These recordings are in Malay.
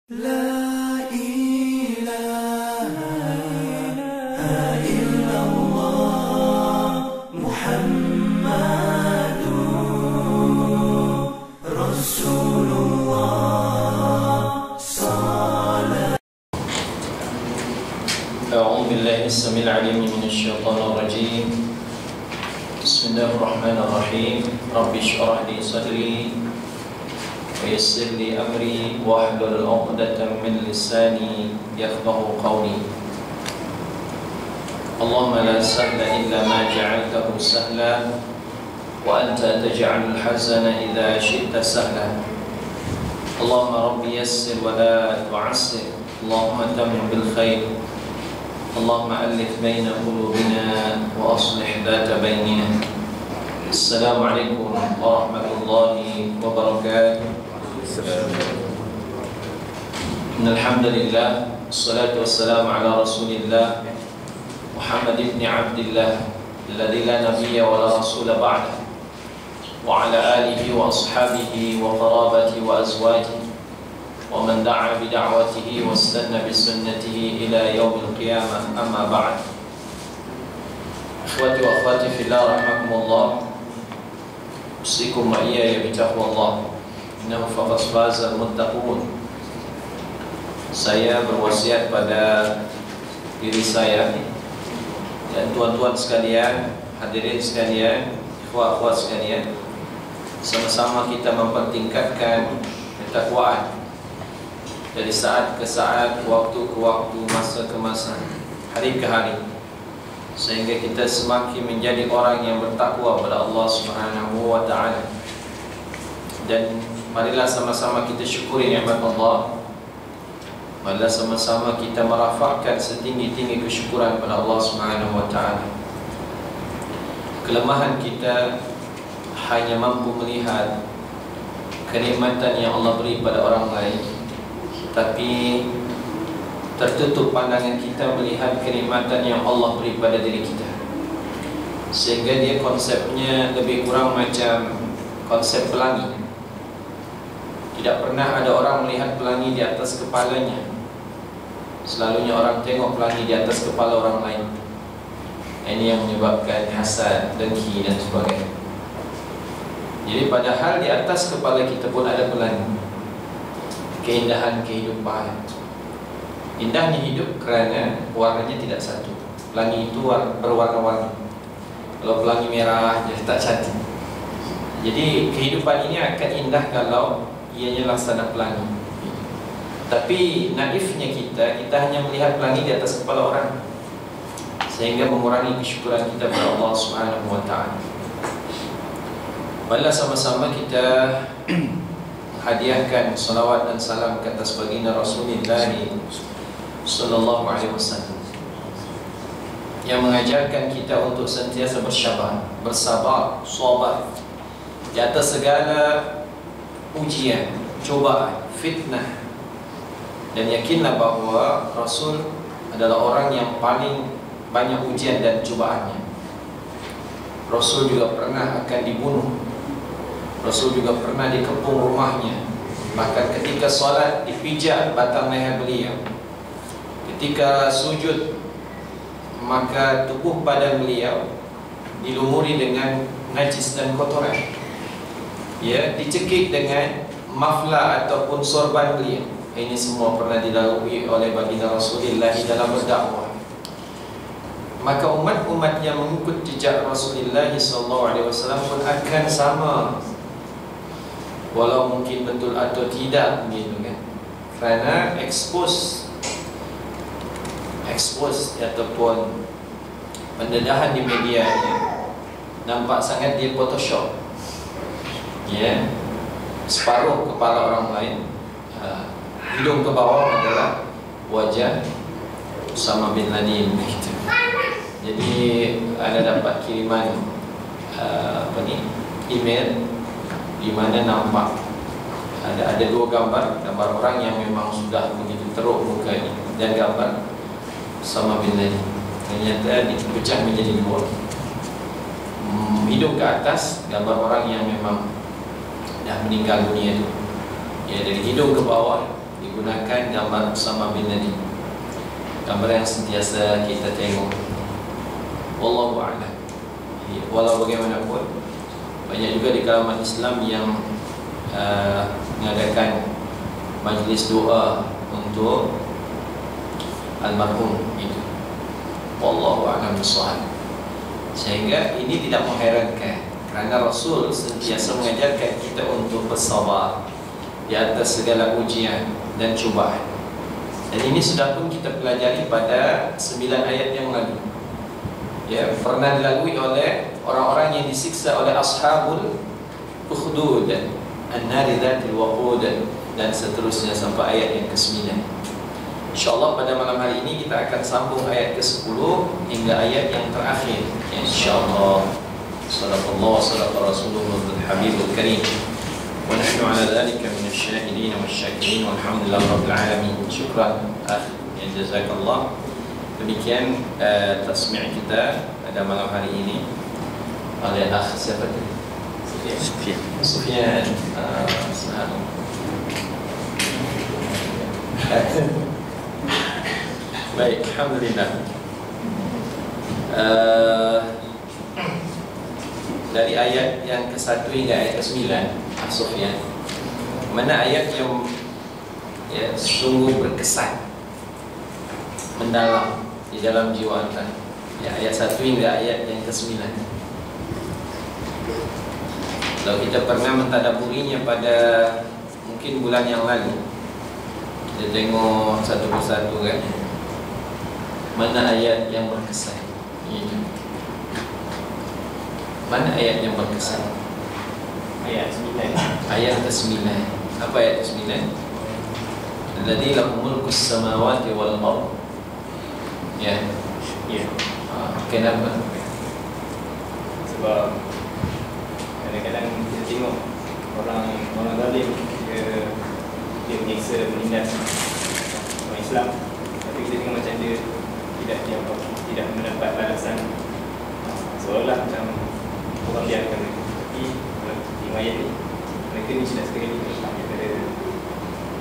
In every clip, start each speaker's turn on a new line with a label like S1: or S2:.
S1: La ilaha illallah Muhammadur Rasulullah Salam.
S2: A'udzu billahi as-sami'il 'alim minasy syaithanir rajim. Bismillahirrahmanirrahim. Rabbi shrah li sadri wa yassir li amri wahlul 'uqdatam min lisani yafqahu qawli. Allahumma la sahla illa ma ja'altahu sahla wa anta taj'alul hazana idza syi'ta sahla. Allahumma rabbi yassir wa la tu'assir. Allahumma tammim bil khair. Allahumma alif baina qulubina wa aslih dhata bainina. Assalamualaikum warahmatullahi wabarakatuh. Alhamdulillah, wassalatu wassalamu ala Rasulillah Muhammad ibn Abdillah alladzi la nabiyya wa la rasula ba'da, wa ala alihi wa ashabihi wa qarabatihi wa azwajihi wa man da'a bi da'watihi wa istanna bi sunnatihi ila yaumil qiyamah. Amma ba'd. Ikhwati wa akhwati fillah rahimakumullah, usikum wa iyaya bi taqwallah, innahu faqad faza al-muttaqun. Saya berwasiat pada diri saya dan tuan-tuan sekalian, hadirin sekalian, ikhwah-ikhwat sekalian, sama-sama kita mempertingkatkan ketakwaan dari saat ke saat, waktu ke waktu, masa ke masa, hari ke hari, sehingga kita semakin menjadi orang yang bertakwa kepada Allah Subhanahu wa ta'ala. Dan marilah sama-sama kita syukuri nikmat Allah. Marilah sama-sama kita merafakkan setinggi-tinggi kesyukuran kepada Allah Subhanahu wa ta'ala. Kelemahan kita hanya mampu melihat kenikmatan yang Allah beri pada orang lain, tapi tertutup pandangan kita melihat kenikmatan yang Allah beri pada diri kita, sehingga dia konsepnya lebih kurang macam konsep pelangi. Tidak pernah ada orang melihat pelangi di atas kepalanya. Selalunya orang tengok pelangi di atas kepala orang lain. Ini yang menyebabkan hasad, dengki dan sebagainya. Jadi padahal di atas kepala kita pun ada pelangi. Keindahan kehidupan. Indahnya hidup kerana warnanya tidak satu. Pelangi itu berwarna-warni. Kalau pelangi merah jadi tak cantik. Jadi kehidupan ini akan indah kalau ianya laksana pelangi. Tapi naifnya kita hanya melihat pelangi di atas kepala orang, sehingga mengurangi kesyukuran kita kepada Allah Subhanahu wa ta'ala. Marilah sama-sama kita hadiahkan salawat dan salam ke atas baginda Rasulullah sallallahu alaihi wasallam, yang mengajarkan kita untuk sentiasa bersabar, sabar di atas segala ujian, cobaan, fitnah. Dan yakinlah bahawa Rasul adalah orang yang paling banyak ujian dan cobaannya. Rasul juga pernah akan dibunuh. Rasul juga pernah dikepung rumahnya. Bahkan ketika solat dipijak batang leher beliau. Ketika sujud, maka tubuh badan beliau dilumuri dengan najis dan kotoran. Ya, dicekik dengan mafla ataupun sorban beliau. Ini semua pernah dilalui oleh baginda Rasulullah dalam berdakwah. Maka umat-umat yang mengikut jejak Rasulullah SAW pun akan sama, walau mungkin betul atau tidak, begitu kan? Kerana expose ataupun pendedahan di media ni nampak sangat dia photoshop. Ya, separuh kepala orang lain, hidung ke bawah adalah wajah Osama bin Laden gitu. Jadi ada dapat kiriman email di mana nampak ada dua gambar orang yang memang sudah begitu teruk mukanya, dan gambar Osama bin Laden. Ternyata dipecah menjadi dua. Hidung ke atas gambar orang yang memang dah meninggal dunia itu. Ya, dari hidung ke bawah digunakan gambar Osama bin Laden, gambar yang sentiasa kita tengok. Wallahu a'lam. Walau bagaimanapun, banyak juga di kalangan Islam yang mengadakan majlis doa untuk almarhum itu. Wallahu a'lam bishawab. Sehingga ini tidak mengherankan, kerana Rasul sentiasa mengajarkan kita untuk bersabar di atas segala ujian dan cubaan. Dan ini sudah pun kita pelajari pada 9 ayat yang lalu. Ya, pernah dilalui oleh orang-orang yang disiksa oleh ashabul ukhdud, an-nari dzatil waqud, dan seterusnya sampai ayat yang ke-9. InsyaAllah pada malam hari ini kita akan sambung ayat ke-10 hingga ayat yang terakhir. InsyaAllah. Sallallahu sallallahu Rasulullah Habibul Karim. Wa nahnu ala dhalika min asyahidin wa syakirin. Walhamdulillah Rabbil Alamin. Syukran ya, jazakallah. Demikian tasmi' kita pada malam hari ini oleh akh siapa tadi? Sufyan. Baik, alhamdulillah. Dari ayat yang ke-1 hingga ayat ke-9, Sufyan, mana ayat yang sungguh berkesan, mendalam di dalam jiwa anda. Ya, ayat 1 hingga ayat yang ke-9. Kalau kita pernah mentadaburinya pada mungkin bulan yang lalu, kita tengok satu persatu kan, mana ayat yang berkesan. Mana ayat yang berkesan?
S3: Ayat 9.
S2: Ayat ke-9. Apa ayat ke-9? Alladzi lahu mulkus samawati wal ardh. Ya.
S3: Ya.
S2: Kenapa?
S3: Sebab kadang-kadang kita tengok orang zalim, dia menyiksa, menindas orang Islam, tapi kita tengok macam dia tidak mendapat balasan, seolah macam orang biarkan mereka. Tapi di ayat ni, mereka ni jelas sekali daripada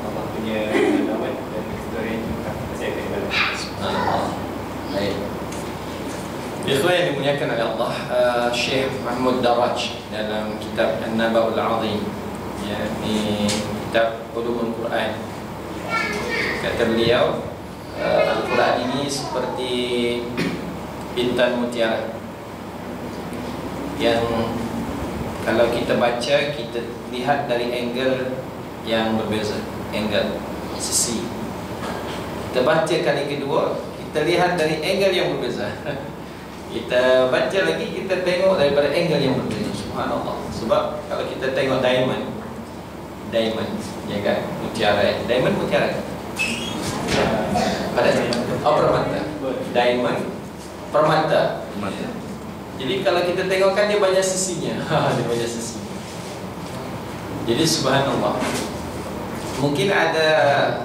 S3: Allah punya lawan dan kesedaran yang saya akan balas.
S2: Baik. Ikhwan yang dimuliakan oleh Allah, Syekh Mahmud Daraj dalam kitab An-Naba'ul Azim, ya, ini kitab Ulumul Quran, kata beliau, Al-Quran ini seperti bintang mutiara yang kalau kita baca, kita lihat dari angle yang berbeza, angle, sisi. Kita baca kali kedua, kita lihat dari angle yang berbeza. Kita baca lagi, kita tengok daripada angle yang berbeza. Subhanallah. Sebab kalau kita tengok diamond, ya kan, mutiara. Diamond mutiara. Pada permata. Diamond permata. Jadi kalau kita tengokkan, dia banyak sisinya. Dia banyak sisinya. Jadi subhanallah. Mungkin ada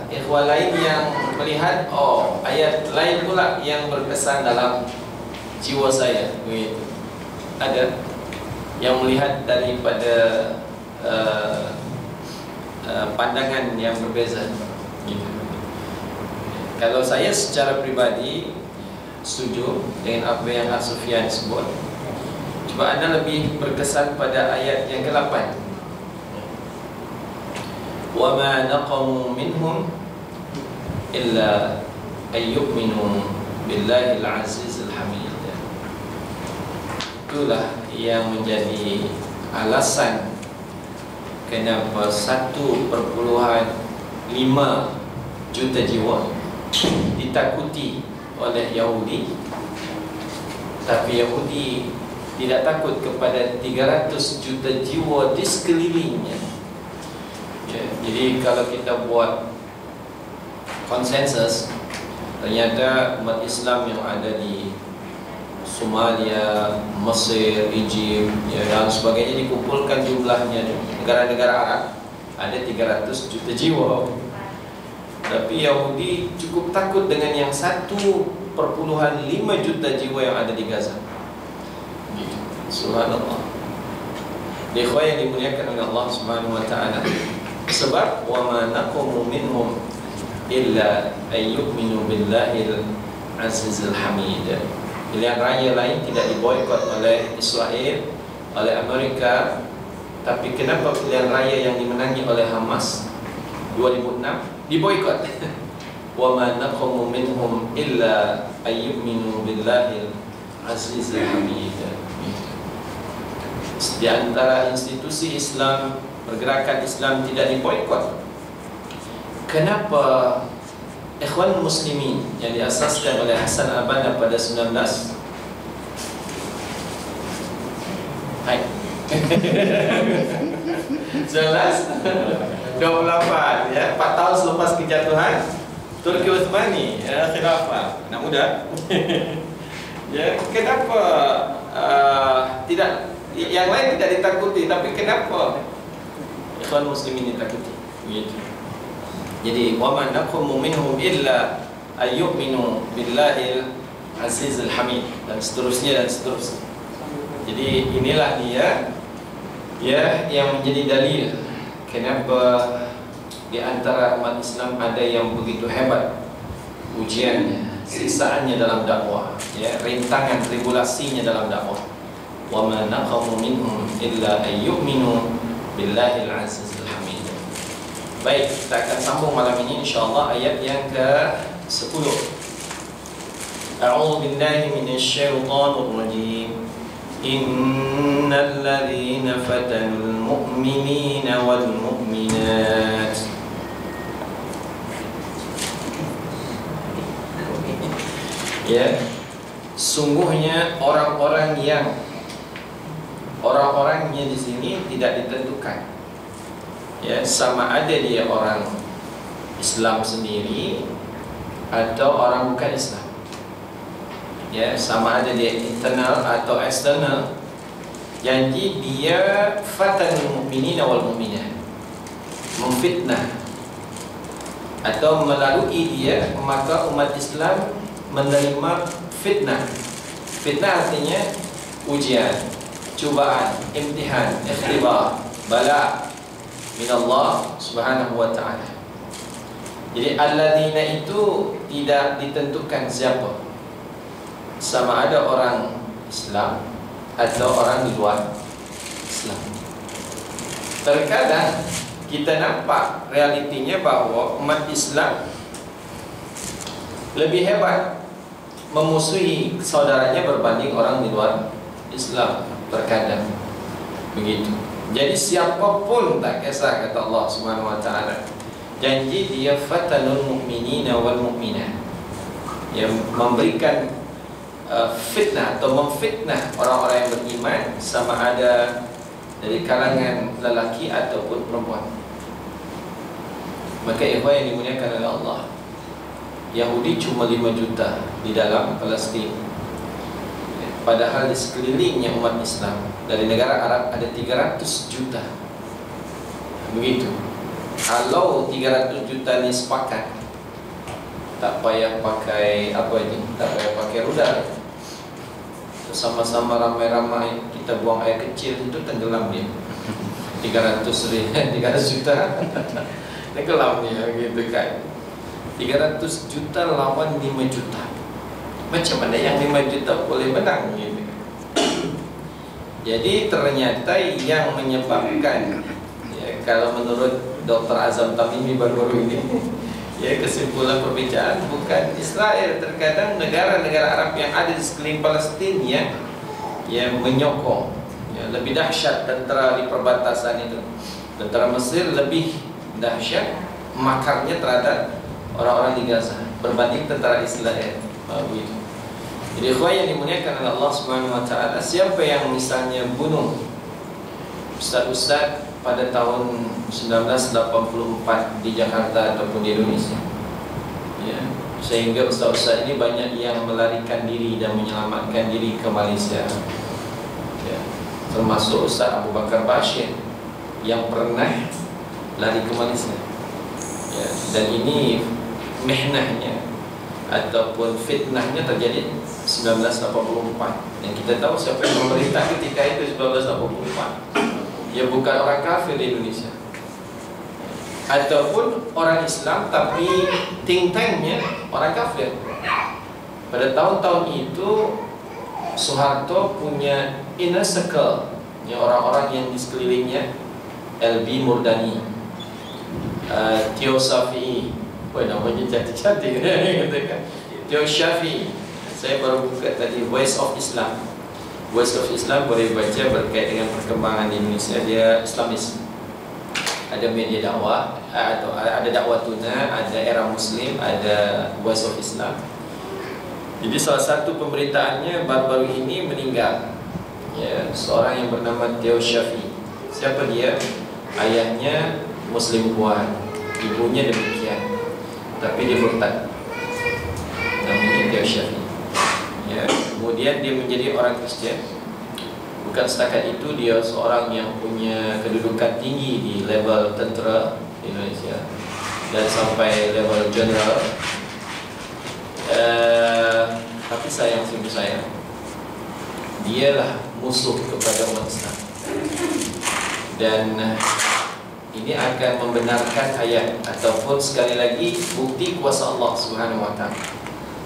S2: ikhwan lain yang melihat, oh, ayat lain pula yang berkesan dalam jiwa saya. Begitu. Ada yang melihat daripada pandangan yang berbeza. Gitu. Kalau saya secara pribadi setuju dengan apa yang Sufyan sebut. Cuma anda lebih berkesan pada ayat yang ke-8. Wa ma naqamu minhum illa ayyuminu billahi al-azizil hamid. Itulah yang menjadi alasan kenapa 1.5 juta jiwa ditakuti oleh Yahudi, tapi Yahudi tidak takut kepada 300 juta jiwa di sekelilingnya. Ya, jadi kalau kita buat konsensus, ternyata umat Islam yang ada di Somalia, Mesir, Egypt, ya, dan sebagainya dikumpulkan jumlahnya, negara-negara Arab ada 300 juta jiwa. Tapi Yahudi cukup takut dengan yang 1.5 juta jiwa yang ada di Gaza. Subhanallah. Ikhwan yang dimuliakan oleh Allah Subhanahu wa taala. Sebab wa ma naqamu minhum illa ayyuminu billahil azizil hamid. Pilihan raya lain tidak diboikot oleh Israel, oleh Amerika. Tapi kenapa pilihan raya yang dimenangi oleh Hamas 2006 diboikot? Wa ma naqamu minhum illa ayyuminu billahil azizil hamid. Di antara institusi Islam, pergerakan Islam tidak diboikot. Kenapa Ikhwan Muslimin yang diasaskan oleh Hasan al-Banna pada 19 1928 ya, 4 tahun selepas kejatuhan Turki Uthmani khilafah. Nak muda. Ya, kenapa tidak yang lain tidak ditakuti, tapi kenapa Ikhwan Muslimin ditakuti? Begitu. Jadi wa ma naqamu minhum illa ayyuminu billahil azizil hamid, dan seterusnya dan seterusnya. Jadi inilah dia ya yang menjadi dalil kenapa di antara umat Islam ada yang begitu hebat ujiannya, siksaannya dalam dakwah, ya, rintangan tribulasinya dalam dakwah. Wa ma naqamu minhum illa ayyuminu billahil azizil hamid. Baik, kita akan sambung malam ini insyaallah ayat yang ke-10. A'udzu billahi minasyaitonir rajim. Innal ladzina fatanul mu'minina wal mu'minat ya, sungguhnya orang-orangnya di sini tidak ditentukan. Ya, sama ada dia orang Islam sendiri atau orang bukan Islam. Ya, sama ada dia internal atau eksternal. Jadi dia fatanul mu'minina wal mu'minat, memfitnah atau melalui dia maka umat Islam menerima fitnah. Fitnah artinya ujian, cubaan, imtihan, ikhtibar, bala min Allah Subhanahu wa ta'ala. Jadi alladzina itu tidak ditentukan siapa, sama ada orang Islam atau orang di luar Islam. Terkadang kita nampak realitinya bahwa umat Islam lebih hebat memusuhi saudaranya berbanding orang di luar Islam. Terkadang begitu. Jadi siapapun tak kisah, kata Allah Subhanahu wa ta'ala, janji dia fatanul mu'minina wal mu'minat, yang memberikan fitnah atau memfitnah orang-orang yang beriman, sama ada dari kalangan lelaki ataupun perempuan. Maka ikhwan yang dimuliakan oleh Allah, Yahudi cuma 5 juta di dalam Palestin, padahal di sekelilingnya umat Islam dari negara Arab ada 300 juta. Begitu. Kalau 300 juta ni sepakat, tak payah pakai apa ini, tak payah pakai rudal, sama-sama ramai-ramai kita buang air kecil itu tenggelam dia. 300 juta tenggelam dia, gitu kan. 300 juta lawan 5 juta. Macam mana yang 5 juta boleh menang, gitu. Jadi ternyata yang menyebabkan, ya, kalau menurut Dr. Azam Tamimi baru-baru ini, ya, kesimpulan perbincangan bukan Israel. Terkadang negara-negara Arab yang ada di sekeliling Palestina yang menyokong, ya, lebih dahsyat tentara di perbatasan itu. Tentara Mesir lebih dahsyat makarnya terhadap orang-orang di Gaza berbanding tentara Israel. Begitu. Jadi ikhwan yang dimuliakan oleh Allah Subhanahu wa ta'ala, siapa yang misalnya bunuh ustaz-ustaz pada tahun 1984 di Jakarta ataupun di Indonesia, ya, sehingga ustaz-ustaz ini banyak yang melarikan diri dan menyelamatkan diri ke Malaysia, ya, termasuk Ustaz Abu Bakar Bashir yang pernah lari ke Malaysia, ya, dan ini mihnahnya ataupun fitnahnya terjadi 1984, dan kita tahu siapa yang memerintah ketika itu 1984. Ya, bukan orang kafir di Indonesia. ataupun orang Islam tapi think tanknya orang kafir. Pada tahun-tahun itu Soeharto punya inner circle, orang-orang yang di sekelilingnya. LB Murdani, Teo Shafi'i, namanya cantik-cantik katakan. Teo Shafi'i. Saya baru buka tadi Voice of Islam. Voice of Islam boleh baca berkait dengan perkembangan di Indonesia. Dia Islamis. Ada media dakwah, atau ada dakwah tuna, ada era Muslim, ada Voice of Islam. Jadi salah satu pemberitaannya baru-baru ini meninggal, ya, seorang yang bernama Teo Shafi'i. Siapa dia? Ayahnya Muslim kuat, ibunya demikian, tapi dia murtad. Namanya Teo Shafi'i. Ya, kemudian dia menjadi orang Kristian. Bukan setakat itu, dia seorang yang punya kedudukan tinggi di level tentera di Indonesia dan sampai level general. Tapi sayang, sungguh sayang, dialah musuh kepada umat Islam. Dan ini akan membenarkan ayat ataupun sekali lagi bukti kuasa Allah Subhanahu wa taala.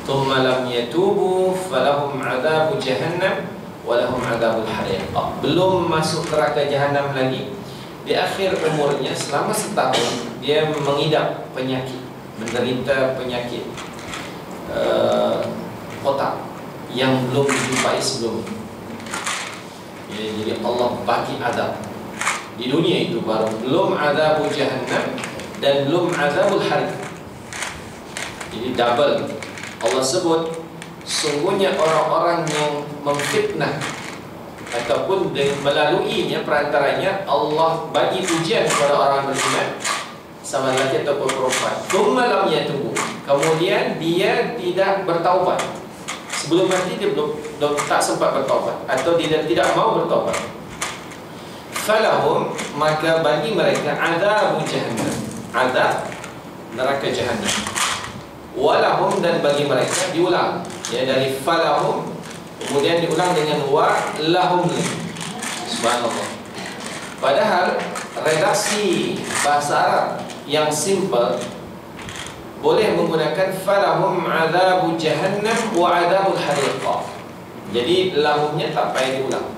S2: Thumma lam yatubu falahum adzabu jahannam wa lahum adzabul hariq. Belum masuk neraka jahanam lagi, di akhir umurnya selama setahun dia mengidap penyakit, menderita penyakit otak yang belum dijumpai sebelumnya. Ya, jadi Allah bagi azab di dunia itu baru, belum azabul jahannam dan belum azabul hariq. Jadi double. Allah sebut sungguhnya orang-orang yang memfitnah ataupun melaluinya perantaranya Allah bagi ujian kepada orang beriman, sama lelaki ataupun perempuan. Tsumma lam yatubu, kemudian dia tidak bertaubat. Sebelum mati dia belum tak sempat bertaubat atau dia tidak mau bertaubat. Falahum, maka bagi mereka azab jahannam, azab neraka jahannam. Walahum, dan bagi mereka diulang, ya, dari falahum kemudian diulang dengan wa lahum. Subhanallah. Padahal redaksi bahasa Arab yang simple boleh menggunakan falahum azabu jahannam wa azabul hariq. Jadi lahumnya tak payah diulang.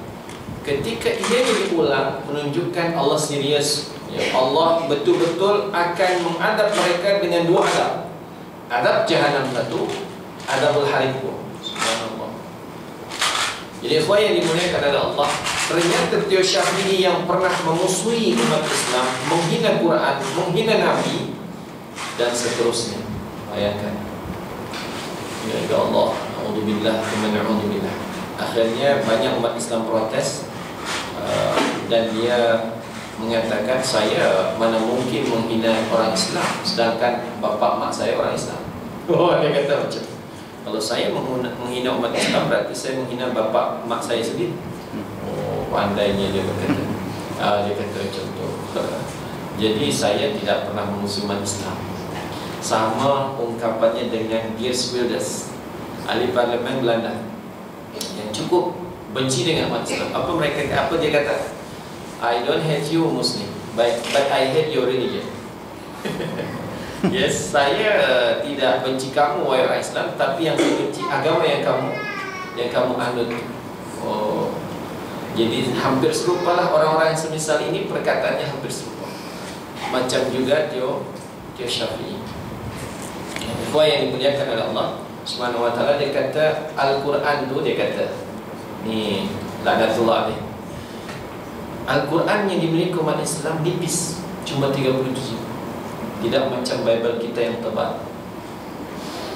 S2: Ketika ia diulang menunjukkan Allah serius, ya, Allah betul-betul akan mengadab mereka dengan dua azab. Azab jahannam satu, azabul hariq. Subhanallah. Jadi ikhwan yang dimuliakan oleh Allah, ternyata Teo Shafi'i yang pernah memusuhi umat Islam, menghina Quran, menghina Nabi dan seterusnya. Bayangkan. Ya Allah, a'udzubillah wa na'udzubillah. Akhirnya banyak umat Islam protes, dan dia mengatakan, saya mana mungkin menghina orang Islam sedangkan bapak mak saya orang Islam. Dia kata macam, kalau saya menghina umat Islam berarti saya menghina bapak mak saya sendiri. Pandainya dia berkata. Dia kata macam tu. Jadi saya tidak pernah memusuhi umat Islam. Sama ungkapannya dengan Geert Wilders, ahli parlimen Belanda, yang cukup benci dengan umat Islam. Apa dia kata? I don't hate you Muslim, but I hate your religion. Yes, saya tidak benci kamu wahai orang Islam, tapi yang saya benci agama yang kamu anut. Oh, jadi hampir serupa lah orang-orang yang semisal ini, perkataannya hampir serupa. Macam juga Teo Shafi'i. Ikhwan yang dimuliakan oleh Allah Subhanahu wa taala, dia kata Al-Quran tu, dia kata ni laknatullah alaih, Al-Quran yang dimiliki umat Islam nipis, cuma 30 juz. Tidak macam Bible kita yang tebal.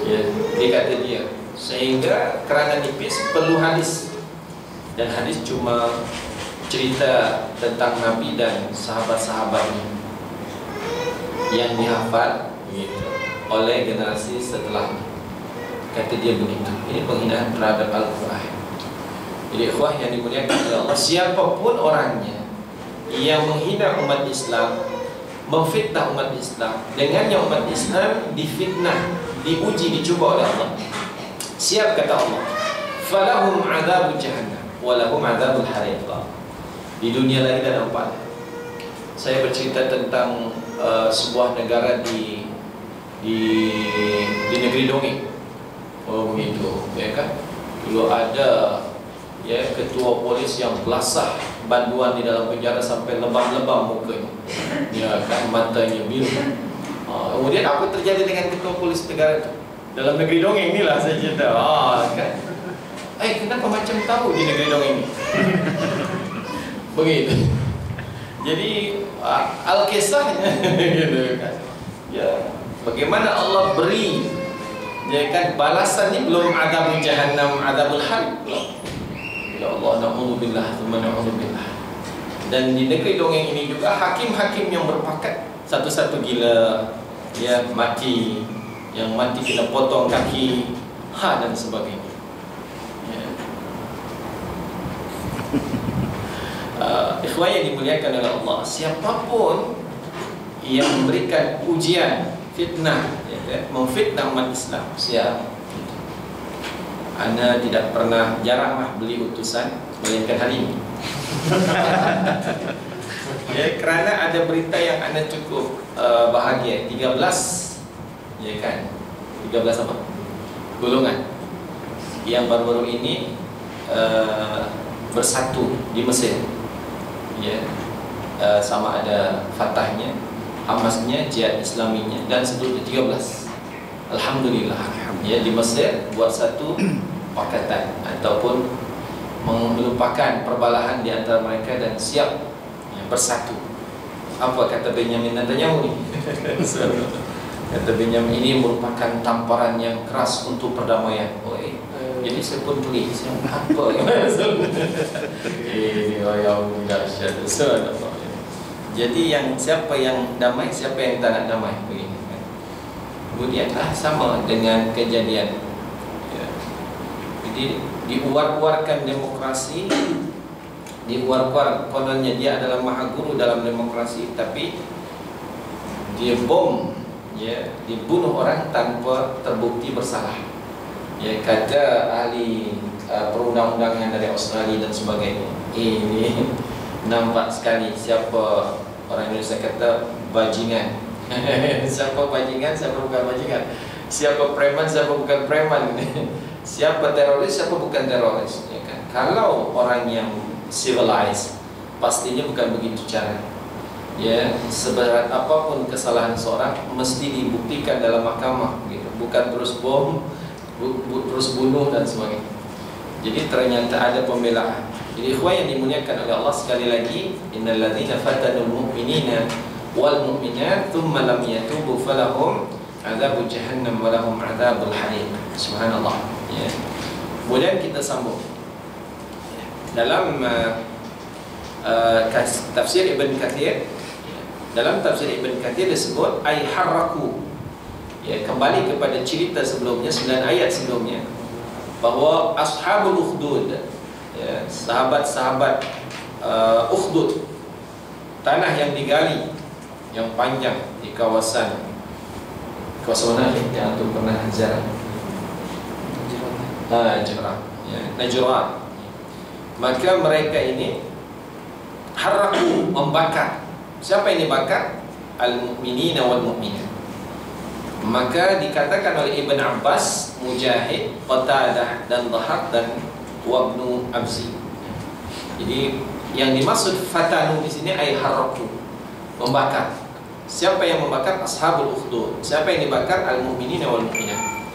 S2: Ya, dia kata dia, sehingga kerana nipis perlu hadis, dan hadis cuma cerita tentang Nabi dan sahabat-sahabatnya yang dihafal gitu oleh generasi setelahnya. Kata dia begitu. Ini penghinaan terhadap Al-Quran. Jadi ikhwah yang dimuliakan oleh Allah, siapapun orangnya yang menghina umat Islam, memfitnah umat Islam, dengannya umat Islam difitnah, diuji, dicuba oleh Allah, siap kata Allah, falahum adzabul jahannam wa lahum adzabul hariq. Di dunia lagi dan empat. Saya bercerita tentang sebuah negara di negeri dongeng. Oh begitu, ya kan? Dulu ada ya ketua polis yang belasah banduan di dalam penjara sampai lebam-lebam mukanya, ya kan, matanya biru. Kemudian apa terjadi dengan ketua polis negara itu? Dalam negeri dongeng inilah saya cerita. Kan? Kenapa macam tahu di negeri dongeng ini? Begitu. Jadi al-kisahnya gitu kan. Ya, bagaimana Allah beri, ya kan, balasan ini belum azabul jahannam, azabul harib. Ya Allah, na'udzubillah, tsumma na'udzubillah. Dan di negeri dongeng ini juga hakim-hakim yang berpakat satu-satu gila, ya mati, yang mati kita potong kaki, dan sebagainya. Ya. Ikhwan yang dimuliakan oleh Allah, siapapun yang memberikan ujian, fitnah, ya kan, memfitnah umat Islam, siap. Anda tidak pernah, jaranglah beli utusan melainkan hari ini. Ya, kerana ada berita yang Anda cukup bahagia. 13, ya kan, 13 apa? Golongan yang baru-baru ini bersatu di Mesir. Ya, sama ada Fatahnya, Hamasnya, Jihad Islaminya, dan seterusnya 13. Alhamdulillah, ya, di Mesir buat satu pakatan ataupun melupakan perbalahan di antara mereka dan siap, ya, bersatu. Apa kata Benyamin Netanyahu ni? Kata Benyamin, ini merupakan tamparan yang keras untuk perdamaian. Jadi saya pun beli, saya apa ini yang dahsyat. Jadi yang siapa yang damai, siapa yang tak nak damai, begini. Kemudianlah sama dengan kejadian, ya. Jadi diuar-uarkan demokrasi, diuar-uar kononnya dia adalah maha guru dalam demokrasi, tapi dia bom, ya, dibunuh orang tanpa terbukti bersalah. Ya, kata ahli perundang-undangan dari Australia dan sebagainya, ini nampak sekali siapa orang Indonesia kata bajingan. Siapa bajingan, siapa bukan bajingan, siapa preman, siapa bukan preman, siapa teroris, siapa bukan teroris, ya kan? Kalau orang yang civilized, pastinya bukan begitu cara. Ya, seberat apapun kesalahan seorang mesti dibuktikan dalam mahkamah, gitu. Bukan terus bom, terus bunuh dan sebagainya. Jadi ternyata ada pembelaan. Jadi ikhwan yang dimuliakan oleh Allah, sekali lagi, innal ladzina fatanul mu'minina wal mu'minat thumma lam yatubu falahum adzabul jahannam wa lahum adzabul hariq. Subhanallah, ya. Kemudian kita sambung dalam tafsir Ibn Kathir. Dalam tafsir Ibn Kathir disebut ay haraku, ya, kembali kepada cerita sebelumnya, 9 ayat sebelumnya, bahawa ashabul ukhdud, ya, sahabat-sahabat ukhdud, tanah yang digali yang panjang di kawasan mana yang antum pernah ziarah? Najran, ya, Najran. Maka mereka ini haraku, membakar. Siapa yang dibakar? Al-mu'minina wal mu'minat. Maka dikatakan oleh Ibn Abbas, Mujahid, Qatadah dan Dhahak dan Wabnu Abzi. Jadi yang dimaksud fatanu di sini ay haraku, membakar. Siapa yang membakar? Ashabul ukhdud. Siapa yang dibakar? Al-mu'minina wal mu'minat.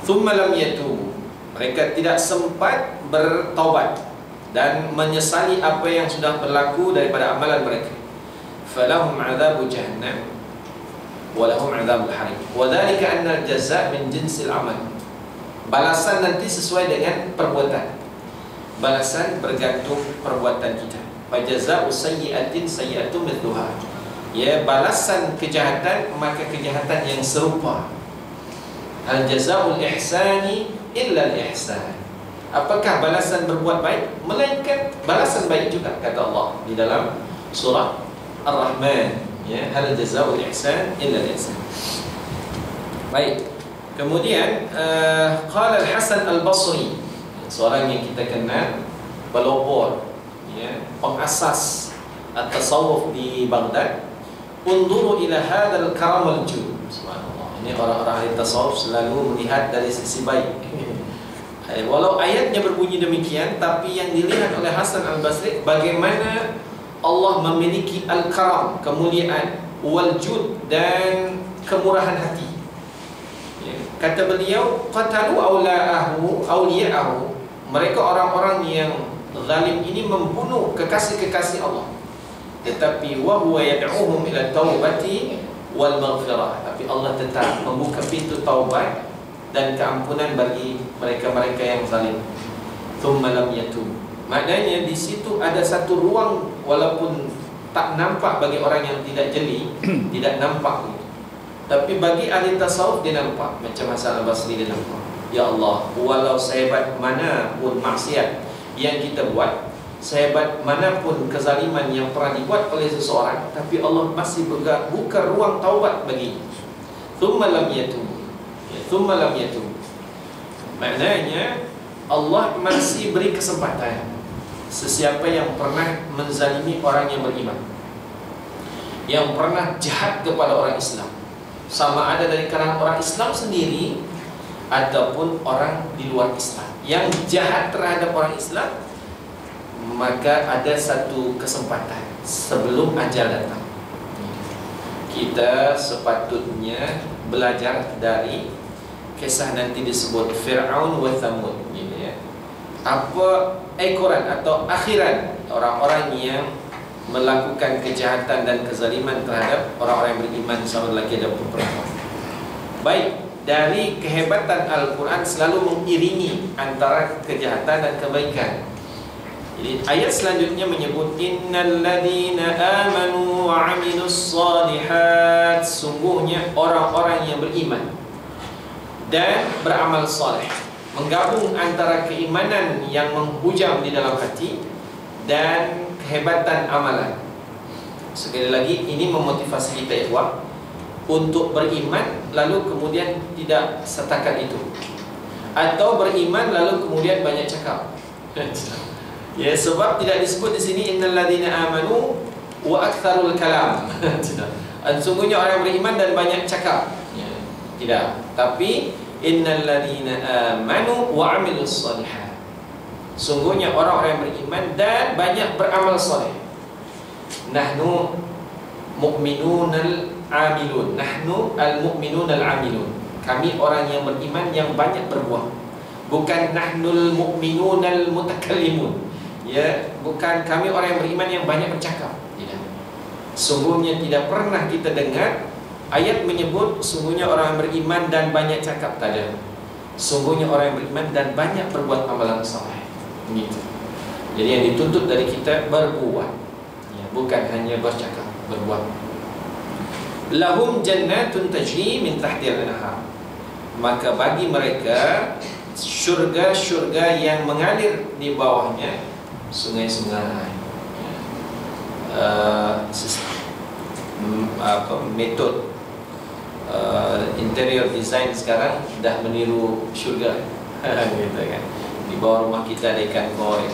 S2: Thumma lam yatubu. Mereka tidak sempat bertaubat dan menyesali apa yang sudah berlaku daripada amalan mereka. Falahum adzabu jahannam wa lahum adzabul hariq. Wa dzalika anna al-jazaa' min jinsil amal. Balasan nanti sesuai dengan perbuatan. Balasan bergantung perbuatan kita. Fa jazaa'u sayyi'atin sayyi'atun mithluha. Ya, balasan kejahatan maka kejahatan yang serupa. Al jazaa'ul ihsani illa al ihsan. Apakah balasan berbuat baik? Melainkan balasan baik juga, kata Allah di dalam surah Ar-Rahman, ya, hal jazaa'ul ihsan illa al ihsan. Baik. Kemudian qala Al-Hasan Al-Basri, seorang yang kita kenal, pelopor, ya, pengasas at-tasawuf di Baghdad. Unduru ila hadzal karam wal jud. Subhanallah. Ini orang-orang ahli tasawuf selalu melihat dari sisi baik. Walau ayatnya berbunyi demikian, tapi yang dilihat oleh Hasan Al-Basri bagaimana Allah memiliki al-karam, kemuliaan, wal jud, dan kemurahan hati. Kata beliau, qatalu awliya'ahu, mereka orang-orang yang zalim ini membunuh kekasih-kekasih Allah. Tetapi wa huwa yad'uhum ila taubati wal maghfirah. Tapi Allah tetap membuka pintu taubat dan keampunan bagi mereka-mereka yang zalim. Thumma lam yatub. Maknanya di situ ada satu ruang, walaupun tak nampak bagi orang yang tidak jeli, tidak nampak. Tapi bagi ahli tasawuf dia nampak. Macam Hasan Al-Basri dia nampak. Ya Allah, walau sehebat mana pun maksiat yang kita buat, sehebat manapun kezaliman yang pernah dibuat oleh seseorang, tapi Allah masih buka ruang taubat bagi. Thumma lam yatub. Thumma lam yatub. Maknanya Allah masih beri kesempatan sesiapa yang pernah menzalimi orang yang beriman, yang pernah jahat kepada orang Islam, sama ada dari kalangan orang Islam sendiri ataupun orang di luar Islam yang jahat terhadap orang Islam, maka ada satu kesempatan sebelum ajal datang. Kita sepatutnya belajar dari kisah nanti disebut Fir'aun wa Thamud, gitu ya. Apa ekoran atau akhiran orang-orang yang melakukan kejahatan dan kezaliman terhadap orang-orang yang beriman, sama lelaki dan perempuan. Baik, dari kehebatan Al-Quran selalu mengiringi antara kejahatan dan kebaikan. Jadi ayat selanjutnya menyebut innal ladzina amanu wa 'amilus shalihat, sungguhnya orang-orang yang beriman dan beramal saleh, menggabung antara keimanan yang menghujam di dalam hati dan kehebatan amalan. Sekali lagi ini memotivasi kita ikhwah untuk beriman lalu kemudian tidak setakat itu, atau beriman lalu kemudian banyak cakap. Ya, sebab tidak disebut di sini innal ladzina amanu wa aktsarul kalam. Sungguhnya orang yang beriman dan banyak cakap. Ya, tidak. Tapi innal ladzina amanu wa 'amilus shalihat. Sungguhnya orang-orang yang beriman dan banyak beramal saleh. Nahnu mu'minunal 'amilun. Nahnu al-mu'minunal 'amilun. Kami orang yang beriman yang banyak berbuat. Bukan nahnul mu'minunal mutakallimun. Ya, bukan kami orang yang beriman yang banyak bercakap. Tidak. Sungguhnya tidak pernah kita dengar ayat menyebut sungguhnya orang yang beriman dan banyak cakap. Tak ada. Sungguhnya orang yang beriman dan banyak berbuat amalan saleh. Begitu. Jadi yang dituntut dari kita berbuat, ya, bukan hanya bercakap, berbuat. Lahum jannatun tajri min tahtiha al-anhar. Maka bagi mereka syurga-syurga yang mengalir di bawahnya sungai-sungai. Metod interior design sekarang dah meniru syurga. Gitu kan. Di bawah rumah kita ada ikan koi.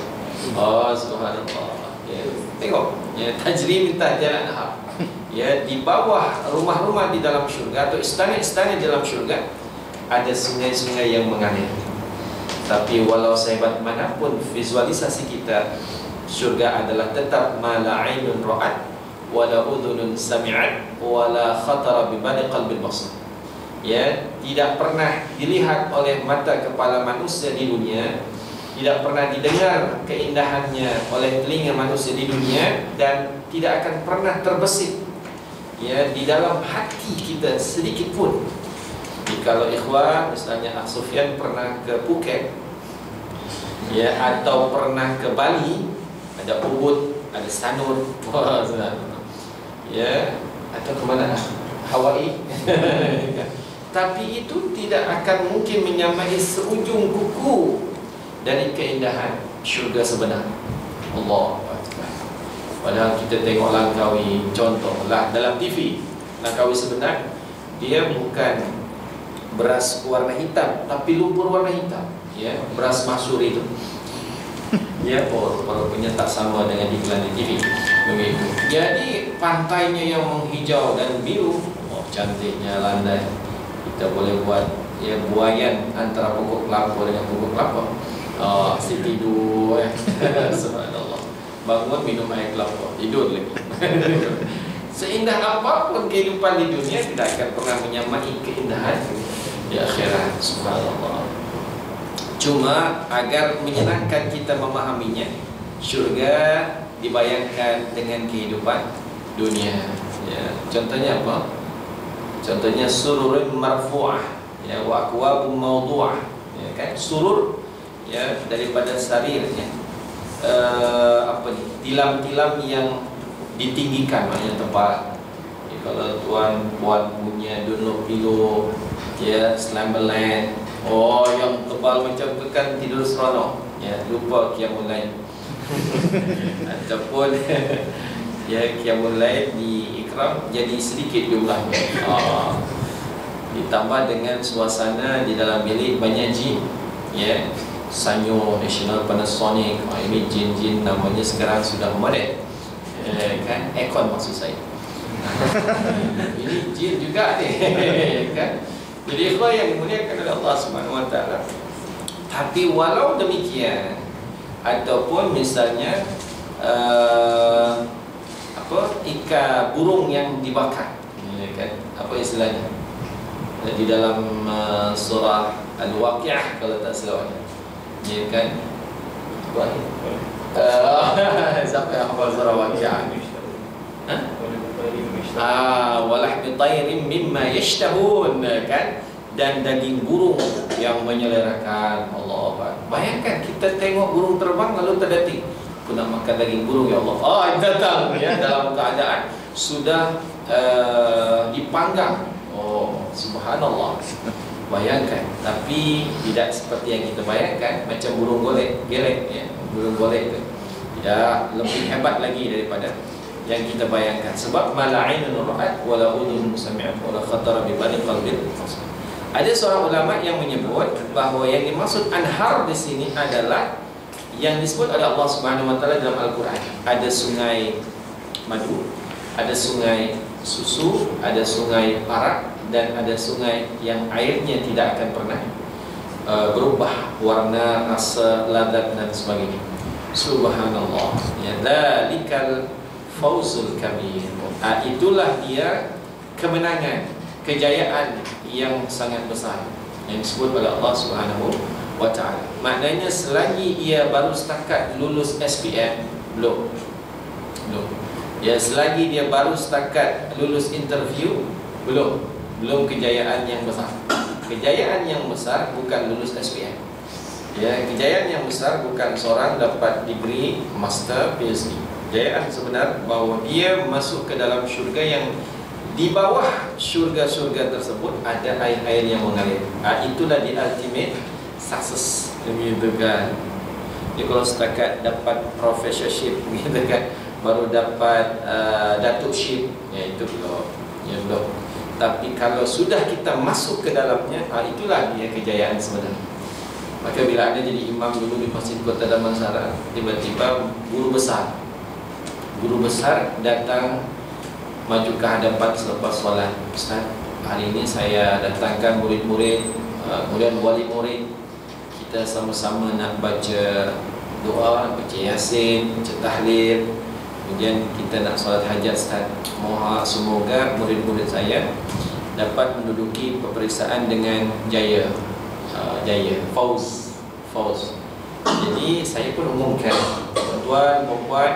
S2: Oh, subhanallah. Ya, tengok, ya, tajri min tahtiha al-anhar. Ya, di bawah rumah-rumah di dalam syurga atau istana-istana di dalam syurga ada sungai-sungai yang mengalir. Tapi walau sehebat manapun visualisasi kita, syurga adalah tetap ma la 'ainun ra'at wa la udhunun sami'at wa la khatara bi bali qalbil basar. Ya, tidak pernah dilihat oleh mata kepala manusia di dunia, tidak pernah didengar keindahannya oleh telinga manusia di dunia, dan tidak akan pernah terbesit, ya, di dalam hati kita sedikit pun. Kalau ikhwah misalnya Ak Sufyan pernah ke Phuket, ya, atau pernah ke Bali, ada Ubud, ada Sanur, ya, atau kemana, Hawaii. Tapi itu tidak akan mungkin menyamai seujung kuku dari keindahan syurga sebenar. Allah Akbar. Padahal kita tengok Langkawi, contohlah dalam TV, Langkawi sebenar dia bukan beras warna hitam, tapi lumpur warna hitam, ya, beras masuri itu. Ya, walaupun tak sama dengan iklan di TV. Begitu. Jadi pantainya yang menghijau dan biru. Oh, cantiknya landai. Kita boleh buat ya buayan antara pokok kelapa dengan pokok kelapa. Oh, si tidur subhanallah. Bangun minum air kelapa, tidur lagi. Seindah apapun kehidupan di dunia tidak akan pernah menyamai keindahan di akhirat. Subhanallah. Cuma agar menyenangkan kita memahaminya, syurga dibayangkan dengan kehidupan dunia. Ya, contohnya apa? Contohnya sururun marfu'ah, ya, wa akwabun mawdu'ah, ya kan? Surur ya daripada sarir, ya. Apa ni? Tilam-tilam yang ditinggikan, maknanya tebal. Ya, kalau tuan puan punya dunlop pillow, ya, Slumberland, oh yang tebal macam tu kan tidur seronok, ya, lupa qiyamul lail. Ataupun ya qiyamul lail di ikram jadi sedikit jumlahnya. Ditambah dengan suasana di dalam bilik banyak jin, ya, Sanyo, National Panasonic. Ini jin-jin namanya sekarang sudah modern, kan, aircon maksud saya. Ini jin juga ni, kan. Jadi ikhwan yang dimuliakan oleh Allah Subhanahu Wa Taala. Tapi walau demikian, ataupun misalnya ikan burung yang dibakar, ya kan, apa istilahnya di dalam surah Al-Waqi'ah kalau tak salah, ya kan, siapa yang hafal surah Waqi'ah? Walahmi tayrin mimma yashtahun, kan, dan daging burung yang menyelerakan. Allah, bayangkan kita tengok burung terbang lalu terdetik, aku nak makan daging burung, ya Allah. Datang, ya, dalam keadaan sudah dipanggang. Oh, subhanallah. Bayangkan, tapi tidak seperti yang kita bayangkan, macam burung golek, gelek, ya, burung golek itu tidak, lebih hebat lagi daripada yang kita bayangkan. Sebab mala'inun ra'at wala udhun sami'at wala khatara bi bali qalbin. Ada seorang ulama yang menyebut bahawa yang dimaksud anhar di sini adalah yang disebut oleh Allah Subhanahu Wa Taala dalam Al-Quran. Ada sungai madu, ada sungai susu, ada sungai arak, dan ada sungai yang airnya tidak akan pernah berubah warna, rasa, ladhat dan sebagainya. Subhanallah. Ya, dzalikal fawzul kabir. Itulah dia kemenangan, kejayaan yang sangat besar yang disebut oleh Allah Subhanahu Wa Taala. Maknanya selagi ia baru setakat lulus SPM, belum. Ya, selagi dia baru setakat lulus interview, belum kejayaan yang besar. Kejayaan yang besar bukan lulus SPM. Ya, kejayaan yang besar bukan seorang dapat degree master PhD. Kejayaan sebenar bahawa dia masuk ke dalam syurga yang di bawah syurga-syurga tersebut ada air-air yang mengalir. Itulah the ultimate success, begitu kan. Jadi kalau setakat dapat professorship, begitu kan, baru dapat datukship, ya itu belum, ya belum. Tapi kalau sudah kita masuk ke dalamnya, itulah dia kejayaan sebenar. Maka bila ada jadi imam dulu di Masjid Kota Damansara, tiba-tiba guru besar datang maju ke hadapan selepas solat. Ustaz, hari ini saya datangkan murid-murid, kemudian wali murid. Kita sama-sama nak baca doa, baca Yasin, baca tahlil. Kemudian kita nak solat hajat, Ustaz. Semoga murid-murid saya dapat menduduki peperiksaan dengan jaya, fauz. Jadi saya pun umumkan, tuan-tuan, puan-puan,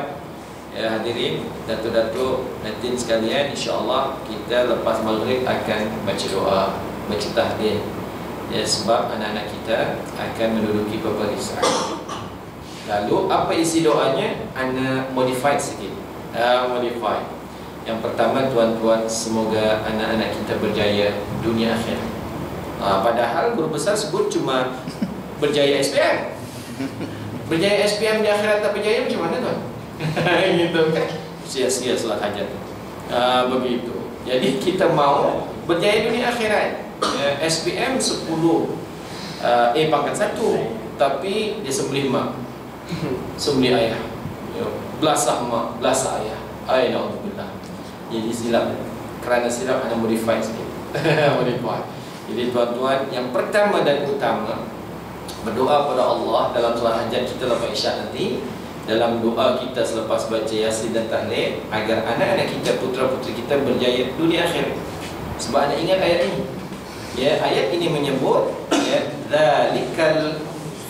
S2: ya, hadirin, datuk-datuk, hadirin sekalian, insya-Allah kita lepas maghrib akan baca doa, baca tahlil. Ya, sebab anak-anak kita akan menduduki peperiksaan. Lalu apa isi doanya? Ana modified sikit. Modify. Yang pertama, tuan-tuan, semoga anak-anak kita berjaya dunia akhirat. Padahal guru besar sebut cuma berjaya SPM. Berjaya SPM di akhirat tak berjaya macam mana, tuan? Gitu kan, sia-sia solat hajat. Begitu. Jadi kita mau berjaya dunia akhirat. SPM 10 pangkat 1, tapi dia sembelih mak, sembelih ayah, belasah mak, belasah ayah. Alhamdulillah. Jadi silap, kerana silap ada modify sikit. Modify. Jadi tuan-tuan, yang pertama dan utama, berdoa pada Allah dalam solat hajat kita lepas isyak nanti, dalam doa kita selepas baca Yasin dan Tahlil, agar anak-anak kita, putera-puteri kita berjaya dunia akhirat. Sebab anda ingat ayat ini. Ya, ayat ini menyebut ya, zalikal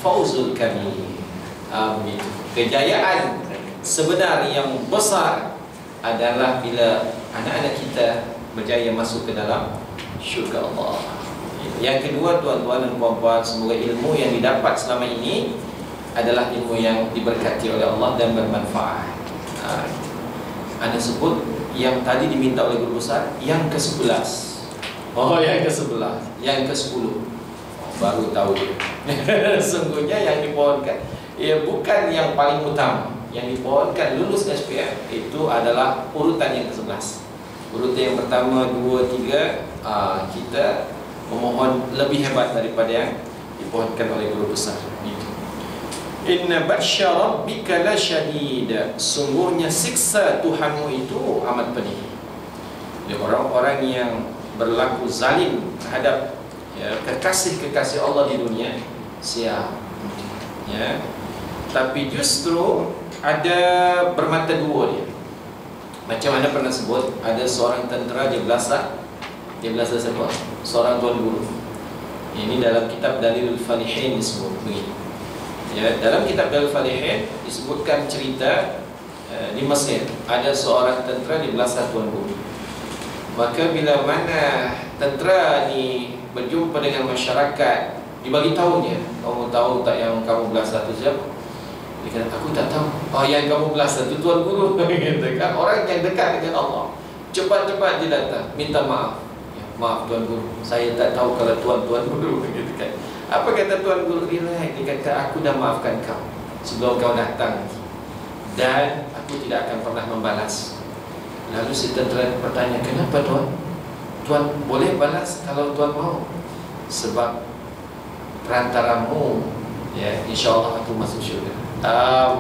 S2: fauzul kabir. Begitu. Kejayaan sebenar yang besar adalah bila anak-anak kita berjaya masuk ke dalam syurga Allah. Yang kedua, tuan-tuan dan puan-puan, semoga ilmu yang didapat selama ini adalah ilmu yang diberkati oleh Allah dan bermanfaat. Anda sebut yang tadi diminta oleh guru besar, yang ke-11. Oh, yang ke-11, yang ke-10. Baru tahu dia. Sungguhnya yang dipohonkan, ya bukan yang paling utama. Yang dipohonkan lulus SPM itu adalah urutan yang ke-11. Urutan yang pertama, 2, 3, kita memohon lebih hebat daripada yang dipohonkan oleh guru besar. Itu. Inna batsya rabbika lasyadid. Sungguhnya siksa Tuhanmu itu amat pedih. Jadi orang-orang yang berlaku zalim terhadap ya, kekasih-kekasih Allah di dunia, siap. Ya. Tapi justru ada bermata dua dia. Macam mana pernah sebut, ada seorang tentera dia belasah siapa? Seorang tuan guru. Ini dalam kitab Dalilul Falihin disebut begini. Ya, dalam kitab Dalilul Falihin disebutkan cerita di Mesir ada seorang tentera dia belasah tuan guru. Maka bila mana tentera ni berjumpa dengan masyarakat, dibagi tahu dia, kamu tahu tak yang kamu belasah tu siapa? Dia kata, aku tak tahu. Oh, yang kamu belasah tu tuan guru. Kan orang yang dekat dengan Allah. Cepat-cepat dia datang minta maaf. Ya, maaf tuan guru, saya tak tahu kalau tuan guru. Gitu kan. Apa kata tuan guru? Dia kata, aku dah maafkan kau sebelum kau datang, dan aku tidak akan pernah membalas. Lalu si tentera bertanya, kenapa tuan? Tuan boleh balas kalau tuan mau. Sebab perantaramu, ya, insya-Allah aku masuk syurga.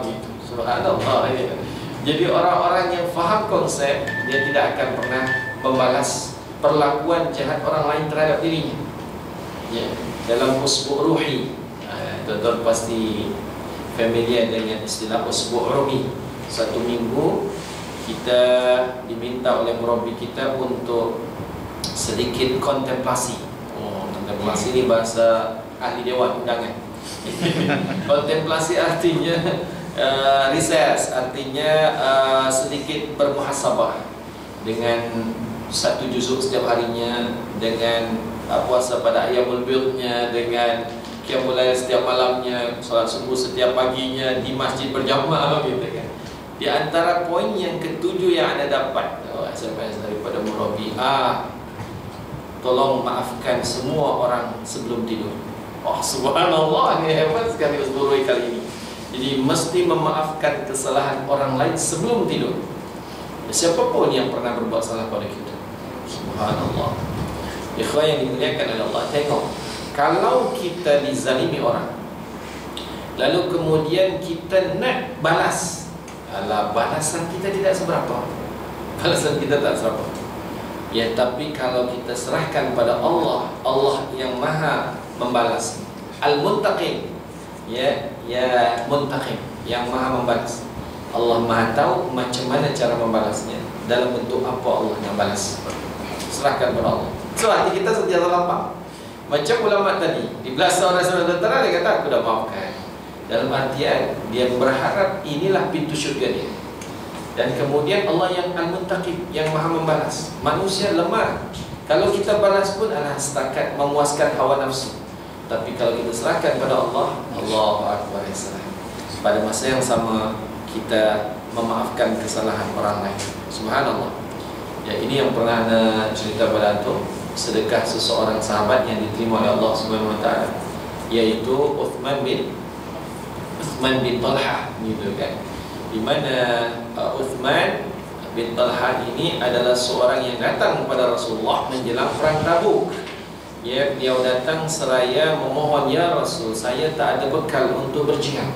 S2: Begitu. Subhanallah. Ya. Jadi orang-orang yang faham konsep, dia tidak akan pernah membalas perlakuan jahat orang lain terhadap dirinya. Ya. Dalam usbu' ruhi, tuan-tuan pasti familiar dengan istilah usbu' ruhi. Satu minggu kita diminta oleh murabbi kita untuk sedikit kontemplasi. Kontemplasi ini bahasa ahli dewan undangan. Kontemplasi artinya reses, artinya sedikit bermuhasabah dengan satu juzuk setiap harinya, dengan puasa pada ayyamul bidnya, dengan qiyamul lail setiap malamnya, salat subuh setiap paginya di masjid berjamaah gitu kan. Di antara poin yang ketujuh yang anda dapat SMS daripada murabbi, tolong maafkan semua orang sebelum tidur. Oh, subhanallah, ini hebat sekali usburui kali ini. Jadi mesti memaafkan kesalahan orang lain sebelum tidur. Siapapun yang pernah berbuat salah pada kita. Subhanallah. Ikhwan yang dimuliakan oleh Allah, tengok, kalau kita dizalimi orang, lalu kemudian kita nak balas, balasan kita tidak seberapa. Balasan kita tak seberapa. Ya, tapi kalau kita serahkan pada Allah, Allah yang maha membalas, Al-Muntaqim, ya Muntaqim, yang maha membalas. Allah maha tahu macam mana cara membalasnya, dalam bentuk apa Allah yang balas. Serahkan pada Allah. So hati kita sentiasa lapang. Macam ulama tadi, di belasah orang saudara tentera, dia kata aku dah maafkan. Dalam artian dia berharap inilah pintu syurga dia. Dan kemudian Allah yang Al-Muntaqim, yang maha membalas. Manusia lemah. Kalau kita balas pun adalah setakat memuaskan hawa nafsu. Tapi kalau kita serahkan pada Allah, Allahu Akbar, pada masa yang sama kita memaafkan kesalahan orang lain. Subhanallah. Ya, ini yang pernah Anda cerita pada antum, sedekah seseorang sahabat yang diterima oleh Allah Subhanahu wa taala, yaitu Uthman bin Talha, gitu kan. Di mana Uthman bin Talha ini adalah seorang yang datang kepada Rasulullah menjelang perang Tabuk. Ya, beliau datang seraya memohon, ya Rasul, saya tak ada bekal untuk berjihad.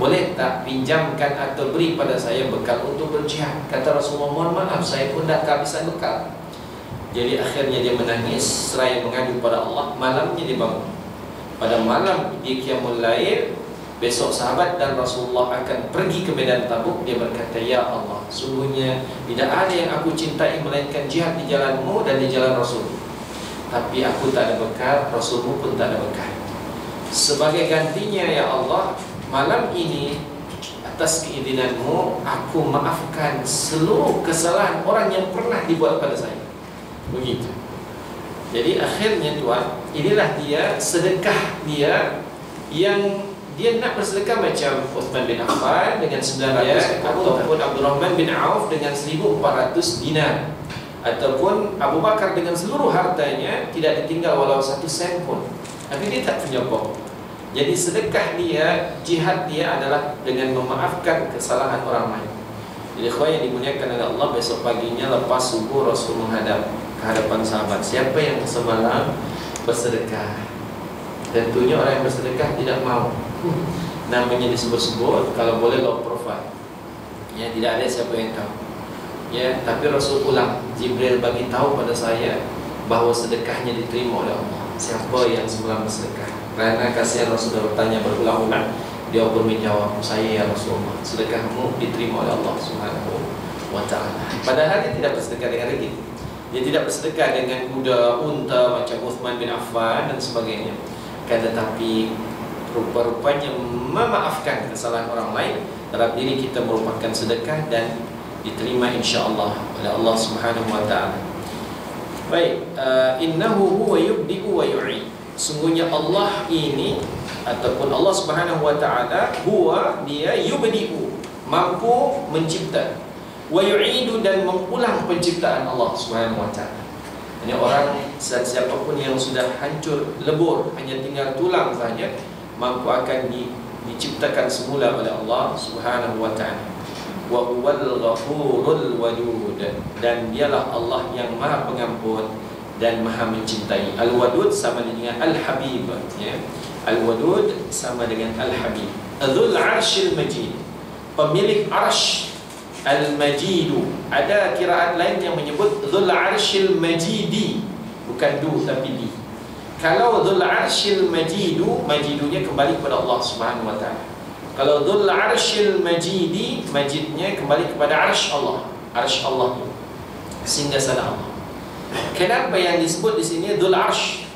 S2: boleh tak pinjamkan atau beri pada saya bekal untuk berjihad? Kata Rasulullah, mohon maaf, saya pun dah kehabisan bekal. Jadi akhirnya dia menangis seraya mengadu pada Allah. Malamnya dia bangun. Pada malam dia qiyamul lail, besok sahabat dan Rasulullah akan pergi ke medan Tabuk. Dia berkata, ya Allah, sungguhnya tidak ada yang aku cintai melainkan jihad di jalanmu dan di jalan Rasul. Tapi aku tak ada bekal, Rasulmu pun tak ada bekal. Sebagai gantinya ya Allah, malam ini atas keizinanmu aku maafkan seluruh kesalahan orang yang pernah dibuat pada saya. Begitu. Jadi akhirnya tuan, inilah dia sedekah dia, yang dia nak bersedekah macam Uthman bin Affan dengan 900 ataupun Abdurrahman bin Auf dengan 1400 dinar, ataupun Abu Bakar dengan seluruh hartanya tidak ditinggal walau 1 sen pun. Tapi dia tak punya apa. Jadi sedekah dia, jihad dia adalah dengan memaafkan kesalahan orang lain. Jadi ikhwan yang dimuliakan oleh Allah, besok paginya lepas subuh Rasul menghadap ke hadapan sahabat, siapa yang semalam bersedekah? Tentunya orang yang bersedekah tidak mau namanya disebut-sebut, kalau boleh low profile. Ya, tidak ada siapa yang tahu. Ya, tapi Rasul ulang, Jibril bagi tahu pada saya bahawa sedekahnya diterima oleh Allah. Siapa yang semalam bersedekah? Karena kasihan Rasul sudah bertanya berulang-ulang, dia pun menjawab, saya ya Rasulullah, sedekahmu diterima oleh Allah Subhanahu wa ta'ala. Padahal dia tidak bersedekah dengan ringgit, dia tidak bersedekah dengan kuda, unta macam Uthman bin Affan dan sebagainya. Tetapi rupa-rupanya memaafkan kesalahan orang lain dalam diri kita merupakan sedekah dan diterima insya-Allah oleh Allah Subhanahu wa ta'ala. Baik, innahu huwa yubdi'u wa yu'id. Sungguhnya Allah ini ataupun Allah Subhanahu wa ta'ala, huwa dia yubdi'u, mampu mencipta, wa yu'idu dan mengulang penciptaan Allah Subhanahu wa ta'ala. Ini orang siapapun yang sudah hancur lebur, hanya tinggal tulang saja, mampu akan diciptakan semula oleh Allah Subhanahu wa ta'ala. Wa huwal ghafurul wadud, dan dialah Allah yang Maha Pengampun dan Maha Mencintai. Al-Wadud sama dengan Al-Habib, ya. Al-Wadud sama dengan Al-Habib. Dzul Arsyil Majid, pemilik Arsy Al-Majidu. Ada qiraat lain yang menyebut Dzul Arsyil Majidi, bukan du tapi di. Kalau Dzul Arsyil Majidu, majidunya kembali kepada Allah Subhanahu wa ta'ala. Kalau Dzul Arsyil Majidi, majidnya kembali kepada arsy Allah. Arsy Allah, singgasana Allah. Kenapa yang disebut di sini Dzul Arsy?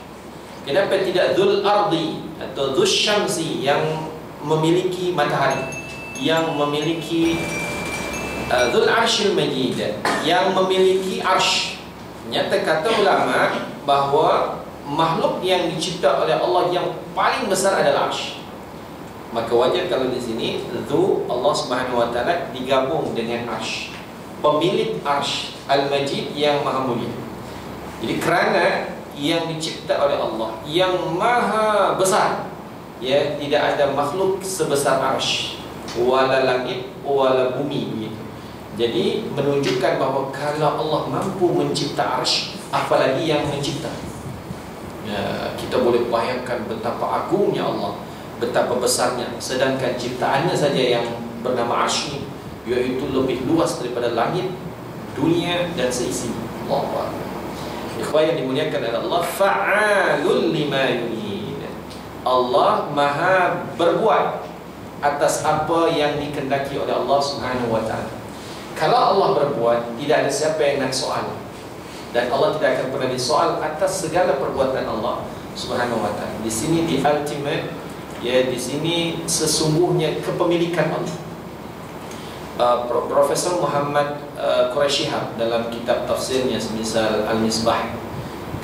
S2: Kenapa tidak Dzul Ardi atau Dzul Syamsi yang memiliki matahari, yang memiliki Dzul Arsyil Majid yang memiliki arsy? Nyata kata ulama bahawa makhluk yang dicipta oleh Allah yang paling besar adalah arsy. Maka wajar kalau di sini Dzu Allah Subhanahu wa ta'ala digabung dengan arsy, pemilik arsy Al-Majid yang maha mulia. Jadi kerana yang dicipta oleh Allah yang maha besar, ya, tidak ada makhluk sebesar arsy, wala langit wala bumi, begitu. Jadi menunjukkan bahawa kalau Allah mampu mencipta arsy, apalagi yang mencipta. Ya, kita boleh bayangkan betapa agungnya Allah, betapa besarnya. Sedangkan ciptaannya saja yang bernama arsy, iaitu lebih luas daripada langit, dunia dan seisinya. Allahu Akbar. Ikhwan yang dimuliakan oleh Allah, fa'alul lima yurid. Allah maha berbuat atas apa yang dikehendaki oleh Allah Subhanahu wa ta'ala. Kalau Allah berbuat, tidak ada siapa yang nak soal, dan Allah tidak akan pernah disoal atas segala perbuatan Allah Subhanahu wa ta'ala. Di sini di ultimate, ya, di sini sesungguhnya kepemilikan Allah. Profesor Muhammad Quraisy Shihab dalam kitab tafsirnya semisal Al-Misbah,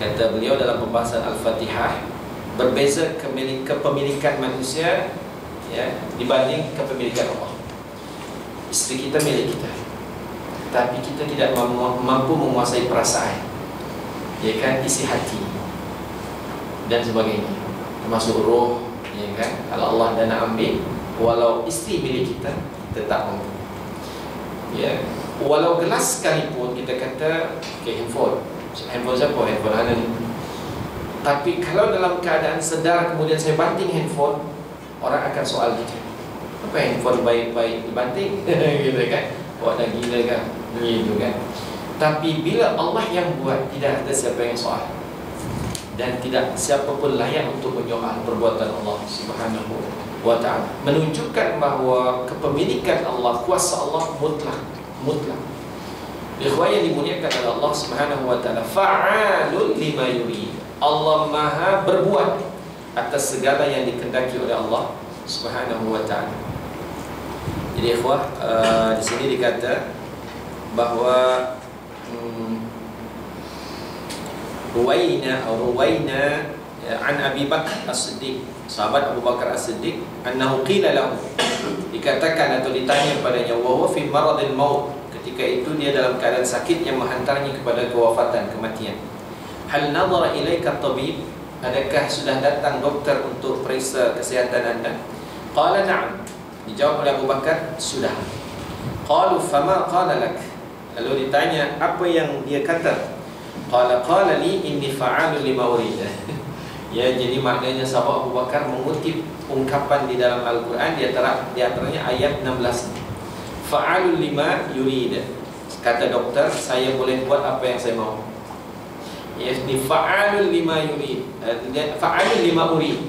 S2: kata beliau dalam pembahasan Al-Fatihah, berbeza kepemilikan manusia, ya, dibanding kepemilikan Allah. Isteri kita milik kita, tapi kita tidak mampu menguasai perasaan, ya kan, isi hati dan sebagainya, termasuk roh, ya kan. Kalau Allah dah nak ambil, walau isteri milik kita, tetap mampu. Ya, walau gelas sekalipun kita kata, okay, handphone siapa? Handphone Hana ni. Tapi kalau dalam keadaan sedar kemudian saya banting handphone, orang akan soal kita. Apa handphone baik-baik dibanting gitu kan, buat dah gila kan, begitu kan. Tapi bila Allah yang buat, tidak ada siapa yang soal, dan tidak siapa pun layak untuk menyoal perbuatan Allah Subhanahu wa ta'ala. Menunjukkan bahawa kepemilikan Allah, kuasa Allah mutlak. Ikhwan yang dimuliakan oleh Allah Subhanahu wa ta'ala, fa'alun lima yurid. Allah Maha berbuat atas segala yang dikehendaki oleh Allah Subhanahu wa ta'ala. Jadi ikhwah, di sini dikata bahawa ruwaina an Abi Bakar As-Siddiq, sahabat Abu Bakar As-Siddiq, annahu qila lahu, dikatakan atau ditanya padanya, wa huwa fi maradil maut, ketika itu dia dalam keadaan sakit yang menghantarnya kepada kewafatan, kematian. Hal nadhara ilaika tabib, adakah sudah datang doktor untuk periksa kesihatan anda? Qala na'am, dijawab oleh Abu Bakar, sudah. Qalu fama qala lak, lalu ditanya apa yang dia kata? Qala li inni fa'alu lima urida. Ya, jadi maknanya sahabat Abu Bakar mengutip ungkapan di dalam Al-Quran, di antaranya ayat 16. Fa'alu lima yurida. Kata doktor, saya boleh buat apa yang saya mau. Ya, ini fa'alu lima yurid, fa'alu lima urid.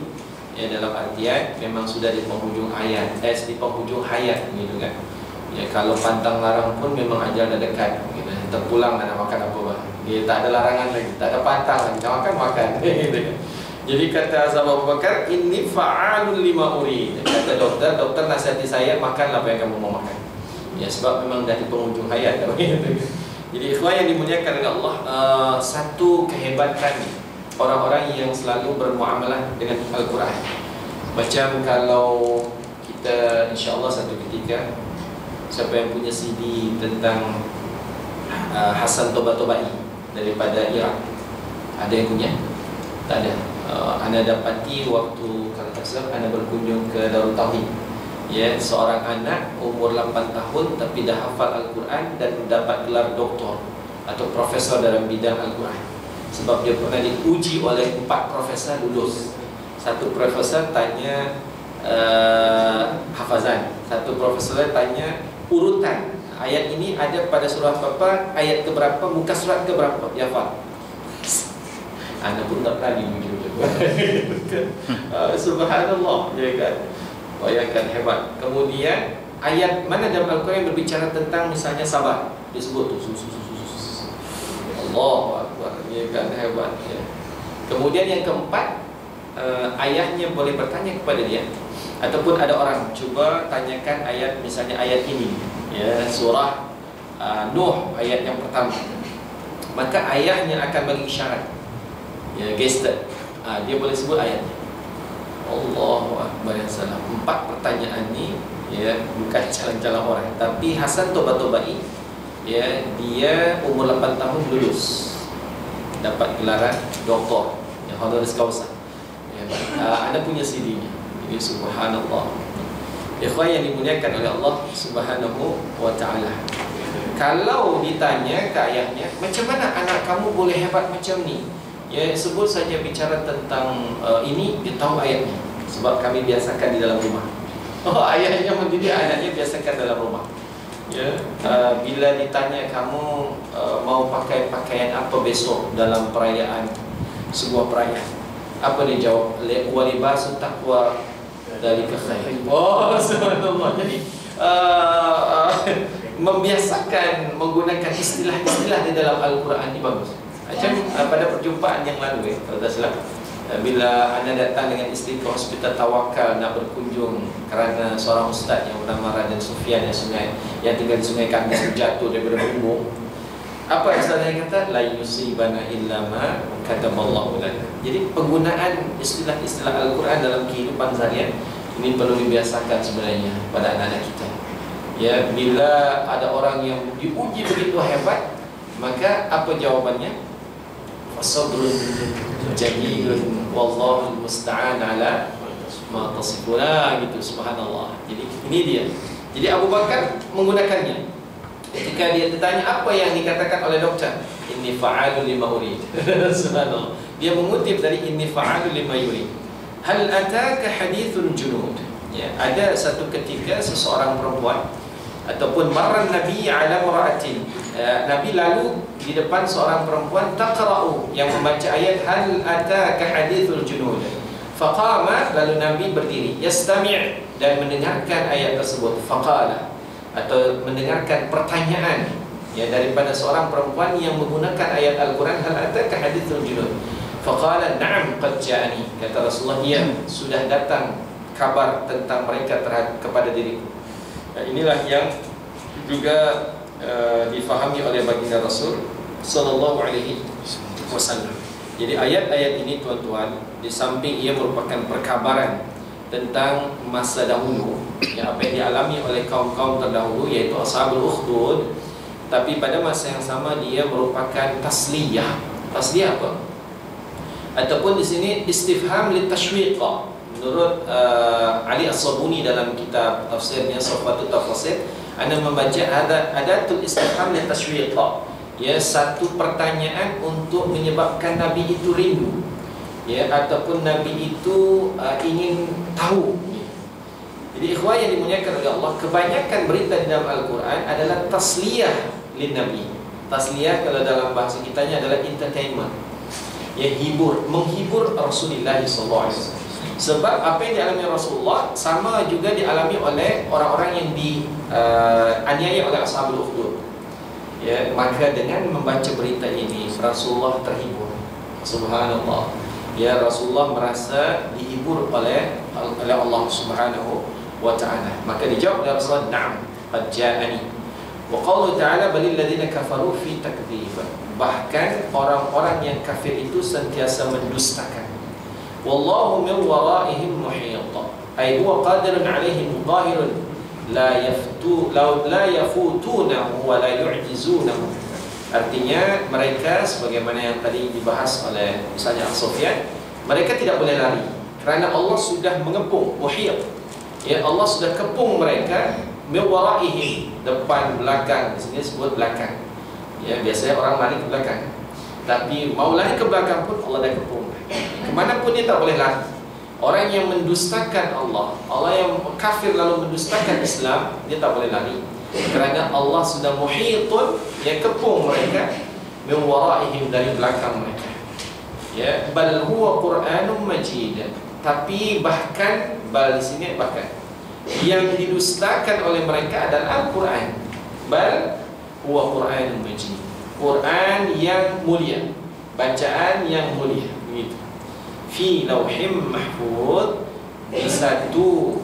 S2: Ya, dalam artian memang sudah di penghujung ayat, di penghujung hayat gitu kan. Ya, kalau pantang larang pun memang ajal dah dekat gitu. Terpulang nak makan apa bah. Dia tak ada larangan lagi, tak ada pantang lagi, nak makan gitu kan. Jadi kata sahabat Abu Bakar, ini fa'alun lima urid. Kata doktor nasihati saya, makanlah apa yang kamu mau makan. Ya, sebab memang dah di penghujung hayat gitu. Jadi ikhwan yang dimuliakan oleh Allah, satu kehebatan orang-orang yang selalu bermuamalah dengan Al-Quran. Macam kalau kita insya-Allah satu ketika, siapa yang punya CD tentang Hasan Toba-Tobai daripada Iraq, ada yang punya? Tak ada. Anda dapati waktu, kalau tak silap, anda berkunjung ke Darul Tauhid. Ya, seorang anak umur 8 tahun tapi dah hafal Al-Quran dan dapat gelar doktor atau profesor dalam bidang Al-Quran. Sebab dia pernah diuji oleh 4 profesor, lulus. Satu profesor tanya hafazan, satu profesor tanya urutan ayat ini ada pada surah apa, ayat keberapa, muka surat keberapa, dia hafal. Anda pun tak berani jujur. Subhanallah, ya kan? Bayangkan, hebat. Kemudian ayat mana dalam Al-Quran yang berbicara tentang misalnya sabar, disebut tu Allahu Akbar, ya kan, hebat ya. Kemudian yang keempat, ayahnya boleh bertanya kepada dia, ataupun ada orang cuba tanyakan ayat, misalnya ayat ini ya, surah Nuh ayat yang pertama, maka ayahnya akan bagi isyarat, ya, gesture, dia boleh sebut ayatnya. Allahu Akbar ya salam. 4 pertanyaan ni ya, bukan calon-calon orang, tapi Hasan Toba-Tobai ya, dia umur 8 tahun lulus, dapat gelaran doktor yang honoris causa ya, anda punya CD-nya. Ini subhanallah. Ikhwan yang dimuliakan oleh Allah Subhanahu wa ta'ala, kalau ditanya ke ayahnya, macam mana anak kamu boleh hebat macam ni? Ya, sebut saja bicara tentang ini, dia tahu ayatnya. Sebab kami biasakan di dalam rumah. Ayahnya mendidik anaknya biasakan dalam rumah. Ya, bila ditanya kamu mau pakai pakaian apa besok dalam perayaan, sebuah perayaan, apa dia jawab? Walibasu taqwa dalika khair. Oh, subhanallah. Jadi membiasakan menggunakan istilah-istilah di dalam Al-Quran ini bagus. Macam pada perjumpaan yang lalu kalau tak silap, bila anda datang dengan isteri ke hospital Tawakal nak berkunjung kerana seorang ustaz yang bernama Raden Sufian yang tinggal di Sungai Kandis jatuh daripada bumbung, apa ustaznya kata? La yusibana illa ma kataballahu lana. Jadi penggunaan istilah-istilah Al-Quran dalam kehidupan seharian ini perlu dibiasakan sebenarnya pada anak-anak kita. Ya, bila ada orang yang diuji begitu hebat, maka apa jawabannya? Sabrun jamilun wallahu musta'an ala ma tasifuna, gitu, subhanallah. Jadi ini dia. Jadi Abu Bakar menggunakannya ketika dia ditanya apa yang dikatakan oleh doktor, inni fa'alu lima urid. Subhanallah. Dia mengutip dari inni fa'alu lima yurid. Hal ataka hadithun junud. Ya, ada satu ketika seseorang perempuan ataupun marran Nabi ala mar'atin, Nabi lalu di depan seorang perempuan taqra'u, yang membaca ayat hal ataka hadithul junud. Faqama, lalu Nabi berdiri, yastami' dan mendengarkan ayat tersebut. Faqala, atau mendengarkan pertanyaan ya daripada seorang perempuan yang menggunakan ayat Al-Quran, hal ataka hadithul junud. Faqala na'am qad ja'ani, kata Rasulullah, ya sudah datang kabar tentang mereka kepada diriku. Inilah yang juga difahami oleh baginda Rasul sallallahu alaihi wasallam. Jadi ayat-ayat ini tuan-tuan, di samping ia merupakan perkabaran tentang masa dahulu, yang apa yang dialami oleh kaum-kaum terdahulu, yaitu Ashabul Ukhdud, tapi pada masa yang sama dia merupakan tasliyah. Tasliyah apa? Ataupun di sini istifham litashwiq. Menurut Ali As-Sabuni dalam kitab tafsirnya Sawfatut Tafsir, anda membaca adatul istifham litashwiq, ya, satu pertanyaan untuk menyebabkan Nabi itu rindu, ya, ataupun Nabi itu ingin tahu. Jadi ikhwah yang dimuliakan oleh Allah, kebanyakan berita di dalam Al-Quran adalah tasliyah lin Nabi. Tasliyah kalau dalam bahasa kitanya adalah entertainment, ya, menghibur Rasulullah SAW. Sebab apa yang dialami Rasulullah sama juga dialami oleh orang-orang yang dianiaya oleh Ashabul Ukhdud. Ya, maka dengan membaca berita ini Rasulullah terhibur. Subhanallah. Ya, Rasulullah merasa dihibur oleh Allah Subhanahu wa ta'ala. Maka dijawab oleh Rasulullah, na'am qad ja'ani. Wa qawlu ta'ala balil ladzina kafaru fi takdzib. Bahkan orang-orang yang kafir itu sentiasa mendustakan. Wallahu min waraihim muhit, ay huwa qadirun alaihim qahirun la yafutunahu wa la yu'jizunahu. Artinya mereka, sebagaimana yang tadi dibahas oleh misalnya As-Sufyan, mereka tidak boleh lari kerana Allah sudah mengepung, muhit, ya, Allah sudah kepung mereka. Min waraihim, depan, belakang, di sini sebut belakang. Ya, biasanya orang lari ke belakang, tapi mau lari ke belakang pun Allah dah kepung. Kemanapun dia tak boleh lari. Orang yang mendustakan Allah, Allah yang kafir lalu mendustakan Islam, dia tak boleh lari kerana Allah sudah muhitun, yang kepung mereka, min waraihim, dari belakang mereka. Ya, bal huwa Qur'anun Majid. Tapi bahkan, bal di sini bahkan, yang didustakan oleh mereka adalah Al-Quran. Bal huwa Qur'anun Majid, Quran yang mulia, bacaan yang mulia, begitu. Fi lauhim mahfuz, di satu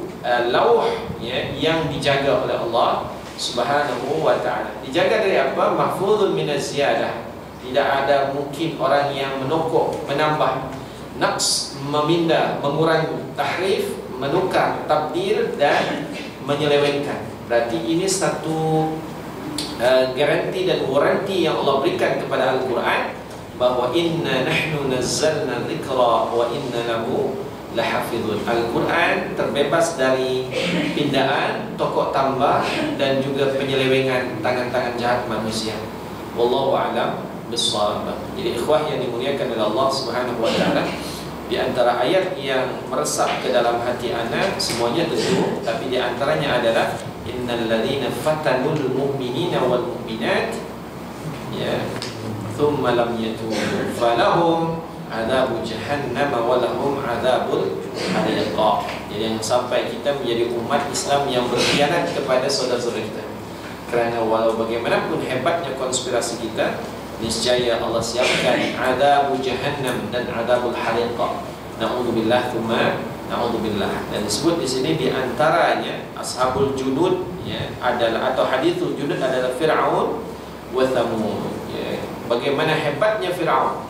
S2: lauh, ya, yang dijaga oleh Allah Subhanahu wa ta'ala. Dijaga dari apa? Mahfuzun minaz ziyadah. Tidak ada mungkin orang yang menokok, menambah, naqs, memindah, mengurangi, tahrif, menukar, tabdil, dan menyelewengkan. Berarti ini satu garanti dan waranti yang Allah berikan kepada Al-Quran, bahwa inna nahnu nazzalna dzikra wa inna lahu lahafizun. Al-Quran terbebas dari pindaan, tokok tambah, dan juga penyelewengan tangan-tangan jahat manusia. Wallahu a'lam bissawab. Jadi ikhwah yang dimuliakan oleh Allah Subhanahu wa ta'ala, di antara ayat yang meresap ke dalam hati anak, semuanya tentu, tapi di antaranya adalah innal ladzina fatanul mu'minina wal mu'minat, ya, thumma lam yatubu falahum adabu jahannam wa lahum adabul hariq. Jadi yang sampai kita menjadi umat Islam yang berkhianat kepada saudara-saudara kita, kerana walau bagaimanapun hebatnya konspirasi kita, niscaya Allah siapkan adabu jahannam dan adabul hariq. Na'udzubillah thumma na'udzubillah. Dan disebut di sini di antaranya Ashabul Junud, ya, adalah, atau hadithul junud adalah Fir'aun wa Thamud. Ya, bagaimana hebatnya Fir'aun,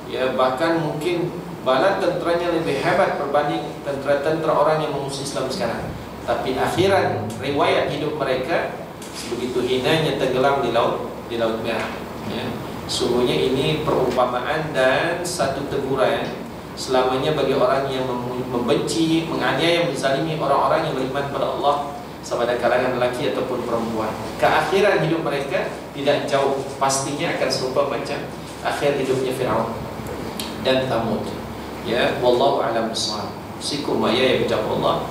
S2: ya, bahkan mungkin bala tenteranya lebih hebat berbanding tentera-tentera orang yang memusuhi Islam sekarang. Tapi akhiran riwayat hidup mereka begitu hinanya tenggelam di laut merah. Ya. Sungguhnya ini perumpamaan dan satu teguran selamanya bagi orang yang membenci, menganiaya, menzalimi orang-orang yang beriman pada Allah, sama ada kalangan lelaki ataupun perempuan. Keakhiran hidup mereka tidak jauh pastinya akan serupa macam akhir hidupnya Fir'aun dan Thamud. Ya, wallahu a'lam bissawab. Sikum ya Allah.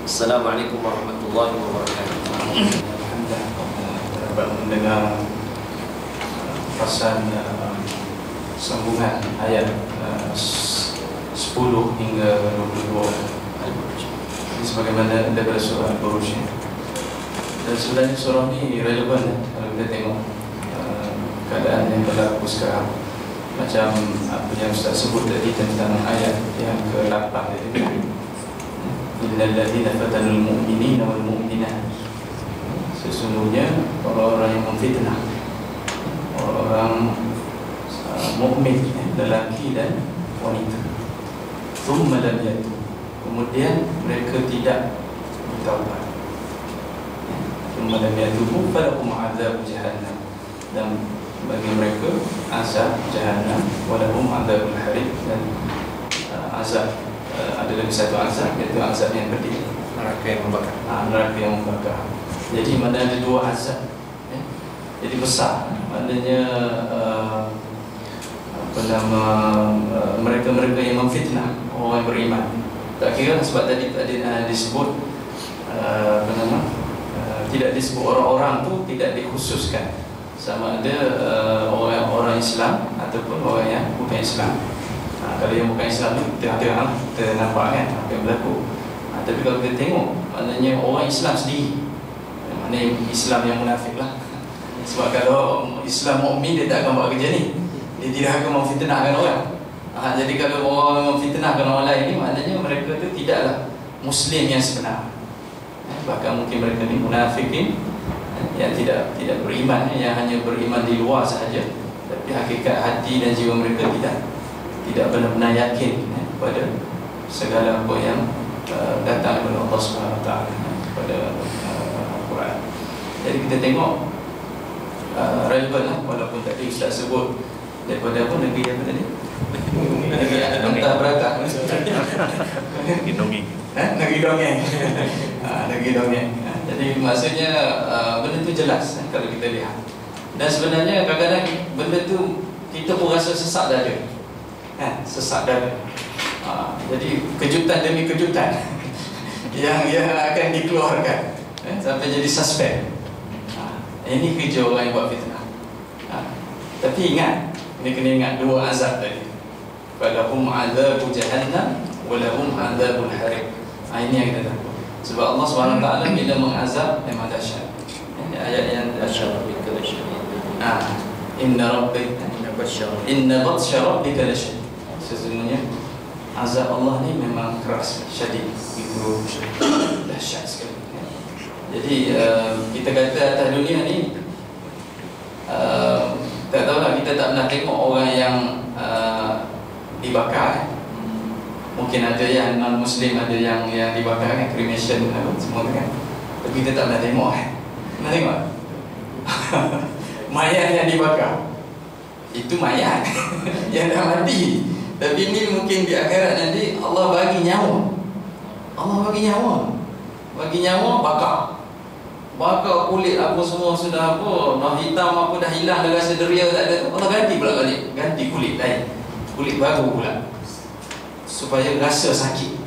S2: Assalamualaikum warahmatullahi wabarakatuh.
S4: Alhamdulillah dapat mendengar pasan sambungan ayat 10 hingga 22 ini sebagaimana daripada surah Al-Buruj. Dan sebenarnya surah ini relevan kalau kita tengok keadaan yang berlaku sekarang. Macam apa yang Ustaz sebut tadi tentang ayat yang ke-8 tadi. Innal ladzina fatanul mu'minina wal mu'minat, sesungguhnya orang-orang yang memfitnah orang-orang mukmin, lelaki dan wanita, thumma lam yatub, kemudian mereka tidak bertaubat, thumma lam yatub falahum adzab jahannam, dan bagi mereka azab jahannam, walahum adzabul hariq, dan azab ada lagi satu azab, iaitu azab yang pedih,
S2: Neraka yang membakar.
S4: neraka yang membakar. Jadi mana ada dua azab, jadi besar. Maknanya apa nama, mereka-mereka yang memfitnah orang yang beriman. Tak kira sebab tadi disebut apa nama, tidak disebut orang-orang tu, tidak dikhususkan sama ada orang Islam ataupun orang yang bukan Islam. Kalau yang bukan Islam tu tengah-tengah kita nampak kan apa yang berlaku. Tapi kalau kita tengok, maknanya orang Islam sendiri, maknanya Islam yang munafik lah. Sebab kalau Islam mukmin dia tak akan buat kerja ni, dia tidak akan memfitnahkan orang. Jadi kalau orang memfitnahkan orang lain ni, maknanya mereka tu tidaklah Muslim yang sebenar. Bahkan mungkin mereka ni munafikin yang tidak beriman, yang hanya beriman di luar sahaja, tapi hakikat hati dan jiwa mereka tidak benar-benar yakin kepada segala apa yang datang daripada Allah SWT, kepada Al-Quran. Jadi kita tengok relevan lah, walaupun tadi Ustaz sebut daripada apa, negeri apa tadi? Negeri Antah Beratah.
S5: Negeri dongeng.
S4: Negeri dongeng. Negeri dongeng. Jadi maksudnya benda tu jelas kalau kita lihat. Dan sebenarnya kadang-kadang benda tu kita pun rasa sesak dada. Sesak dada. Jadi kejutan demi kejutan yang akan dikeluarkan sampai jadi suspek. Ini kerja orang yang buat fitnah. Tapi ingat, ini kena ingat dua azab tadi. Falahum adzabu jahannam walahum adzabul hariq. Ini yang kita takut. Sebab Allah SWT bila mengazab memang dahsyat. Ini ayat yang dahsyat. Inna rabbika inna batsha rabbika lasyadid. Sesungguhnya azab Allah ni memang keras, syadid, itu dahsyat sekali. Jadi kita kata atas dunia ni tak tahulah, kita tak pernah tengok orang yang dibakar. Mungkin ada yang non-Muslim, ada yang dibakar kan, cremation semua kan. Tapi kita tak pernah tengok kan. Pernah tengok? Mayat yang dibakar, itu mayat yang dah mati. Tapi ni mungkin di akhirat nanti Allah bagi nyawa. Allah bagi nyawa. Bagi nyawa, bakar kulit apa semua sudah apa, dah hitam apa dah hilang, dah rasa deria tak ada. Allah ganti pula balik, ganti kulit lain, kulit baru pula, supaya rasa sakit.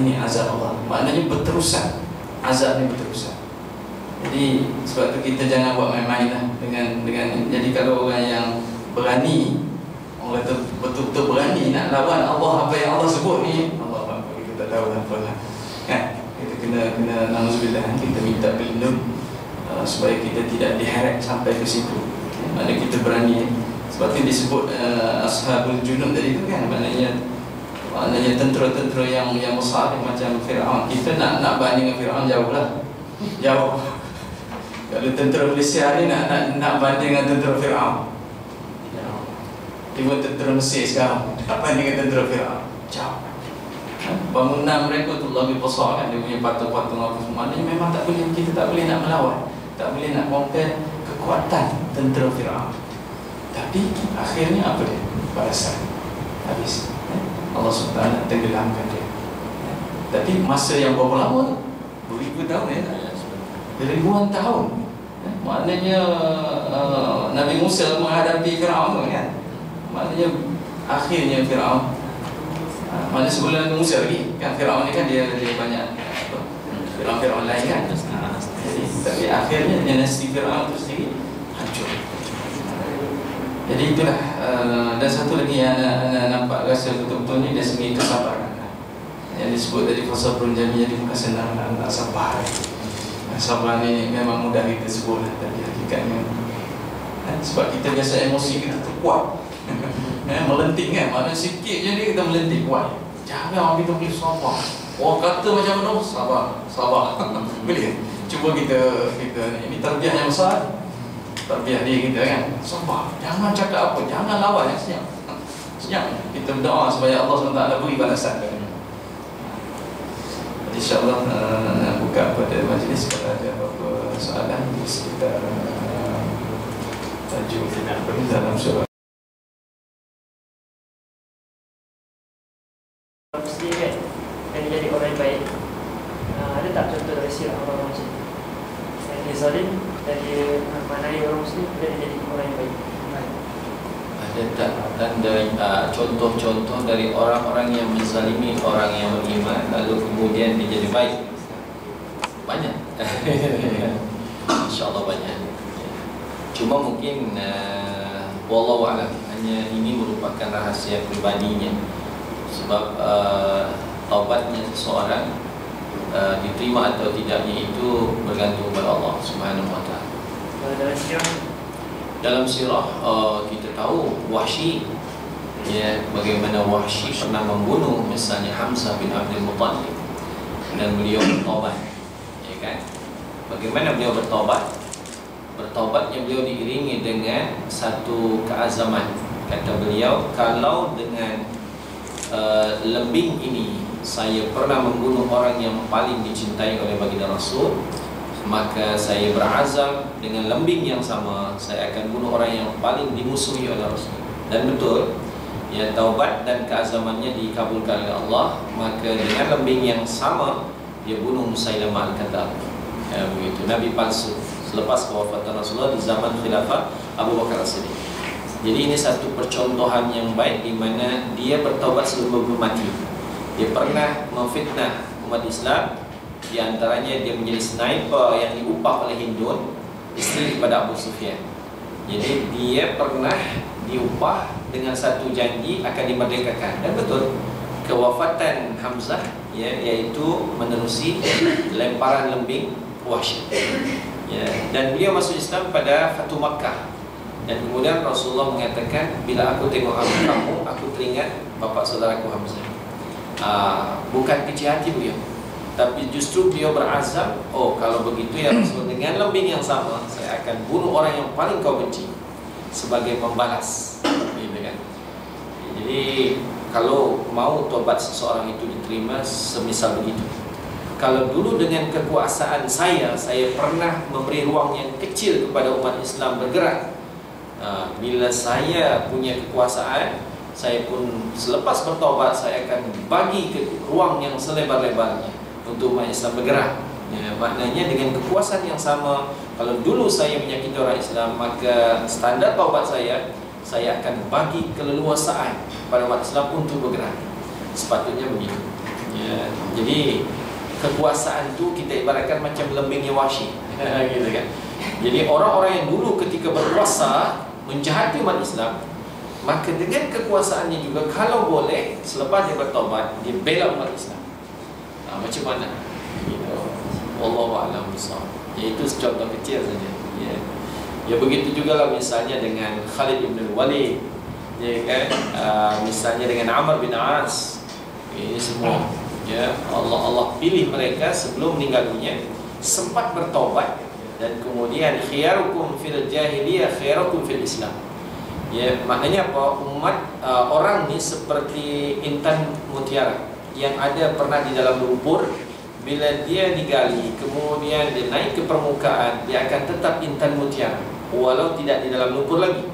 S4: Ini azab Allah. Maknanya berterusan, azab ni berterusan. Jadi sebab tu kita jangan buat main-main lah dengan jadi kalau orang yang berani, orang kata betul-betul berani nak lawan Allah, apa yang Allah sebut ni, Allah kita tak tahu apa lah kan. Kita kena nauzubillah, kita minta berlindung supaya kita tidak diheret sampai ke situ. Maknanya kita berani. Sebab tu disebut ashabul junud tadi tu kan, maknanya tentera-tentera yang besar macam Firaun. Kita nak banding dengan Firaun jauh lah, jauh. Kalau tentera Malaysia ni nak banding dengan tentera Firaun, tiba tentera Mesir sekarang nak banding dengan tentera Firaun, jauh. Bangunan mereka tu lebih besar kan, dia punya patung-patung apa semua. Maknanya memang tak boleh, kita tak boleh nak melawan, tak boleh nak compare kekuatan tentera Firaun. Tapi akhirnya apa dia? Balasan habis. Allah SWT tenggelamkan dia. Tapi masa yang berapa lama tu? Beribu tahun ya? Ribuan tahun. Maknanya Nabi Musa menghadapi Firaun kan. Maknanya akhirnya Firaun, mana sebelum Nabi Musa lagi kan, Firaun ni kan dia banyak Fir'aun lain kan. Jadi, tapi akhirnya dinasti Fir'aun itu sendiri hancur. Jadi itulah. Dan satu lagi yang anak nampak rasa betul-betul ni dari segi kesabaran. Yang disebut tadi fasabrun jamil, jadi bukan senang nak sabar. Sabar ni memang mudah kita sebut tadi hakikatnya. Sebab kita biasa emosi kita tu kuat. Melenting kan, mana sikit je dia kita melenting kuat. Jangan orang kita boleh sabar. Orang kata macam mana, sabar. Boleh. Cuba kita ini tarbiyah yang besar. Tarbiyah diri kita kan. Sabar. Jangan cakap apa, jangan lawan, senyap. Senyap. Kita berdoa supaya Allah SWT beri balasan. InsyaAllah buka pada majlis kalau ada apa-apa soalan kita tajuk dalam surah.
S6: Mesti kan yang jadi orang yang baik. Ada tak contoh dari sirah orang macam ni? Yang dia zalim dan dia manai orang Muslim dan dia jadi orang yang baik.
S2: Ada tak contoh-contoh dari orang-orang yang menzalimi orang yang beriman lalu kemudian dia jadi baik? Banyak. InsyaAllah banyak. Cuma mungkin wallahu a'lam, hanya ini merupakan rahasia pribadinya. Sebab taubatnya seseorang diterima atau tidaknya itu bergantung kepada Allah Subhanahu wa taala. Dalam sirah kita tahu Wahsy, ya, bagaimana Wahsy pernah membunuh misalnya Hamzah bin Abdul Muttalib dan beliau bertaubat, ya kan? Bagaimana beliau bertaubat? Bertaubatnya beliau diiringi dengan satu keazaman. Kata beliau, kalau dengan lembing ini saya pernah membunuh orang yang paling dicintai oleh baginda Rasul, maka saya berazam dengan lembing yang sama saya akan bunuh orang yang paling dimusuhi oleh Rasul. Dan betul, ya, taubat dan keazamannya dikabulkan oleh Allah. Maka dengan lembing yang sama dia bunuh Musailamah al-Kadzdzab, ya, begitu, nabi palsu selepas kewafatan Rasulullah di zaman khilafah Abu Bakar As-Siddiq. Jadi ini satu percontohan yang baik di mana dia bertaubat sebelum mati. Dia pernah memfitnah umat Islam. Di antaranya dia menjadi sniper yang diupah oleh Hindun, isteri kepada Abu Sufyan. Jadi dia pernah diupah dengan satu janji akan dimerdekakan. Dan betul, kewafatan Hamzah, ya, iaitu menerusi lemparan lembing Wahsy, ya, dan beliau masuk Islam pada Fatu Makkah. Dan kemudian Rasulullah mengatakan, bila aku tengok kamu, aku teringat bapak saudaraku Hamzah. Bukan kecil hati beliau, tapi justru beliau berazam, oh kalau begitu ya Rasul, dengan lembing yang sama saya akan bunuh orang yang paling kau benci sebagai membalas, gitu kan. Jadi kalau mau tobat seseorang itu diterima semisal begitu. Kalau dulu dengan kekuasaan saya pernah memberi ruang yang kecil kepada umat Islam bergerak. Bila saya punya kekuasaan, saya pun selepas bertobat saya akan bagi ruang yang selebar-lebarnya untuk umat Islam bergerak, ya, maknanya dengan kekuasaan yang sama. Kalau dulu saya menyakiti orang Islam, maka standar taubat saya akan bagi keleluasaan pada umat Islam untuk bergerak. Sepatutnya begitu, ya. Jadi kekuasaan itu kita ibaratkan macam lembingnya Wahsy, gitu kan. Jadi orang-orang yang dulu ketika berkuasa menjahati umat Islam, maka dengan kekuasaannya juga kalau boleh selepas dia bertaubat dia bela umat Islam. Macam mana? Gitu. Wallahu a'lam bishawab. Ya, itu contoh kecil saja. Ya. Ya, begitu juga lah misalnya dengan Khalid bin Walid, ya kan? Misalnya dengan Amr bin As. Ini semua, ya, Allah pilih mereka sebelum meninggal dunia sempat bertaubat, dan kemudian khiyarukum fil jahiliyah khiyarukum fil Islam. Ya, maknanya apa? Umat orang ni seperti intan mutiara yang ada pernah di dalam lumpur. Bila dia digali, kemudian dia naik ke permukaan, dia akan tetap intan mutiara walau tidak di dalam lumpur lagi.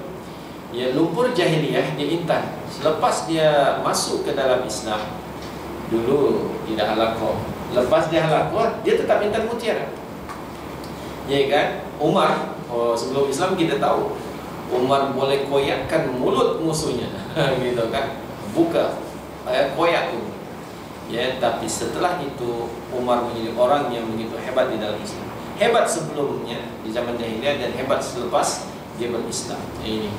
S2: Ya, lumpur jahiliyah dia intan. Selepas dia masuk ke dalam Islam, dulu tidak halaqah, lepas dia halaqah dia tetap intan mutiara, ya kan? Umar, sebelum Islam kita tahu Umar boleh koyakkan mulut musuhnya gitu kan, buka, koyak tu. Ya, tapi setelah itu Umar menjadi orang yang begitu hebat di dalam Islam. Hebat sebelumnya di zaman jahiliyah dan hebat selepas dia berislam. Ini.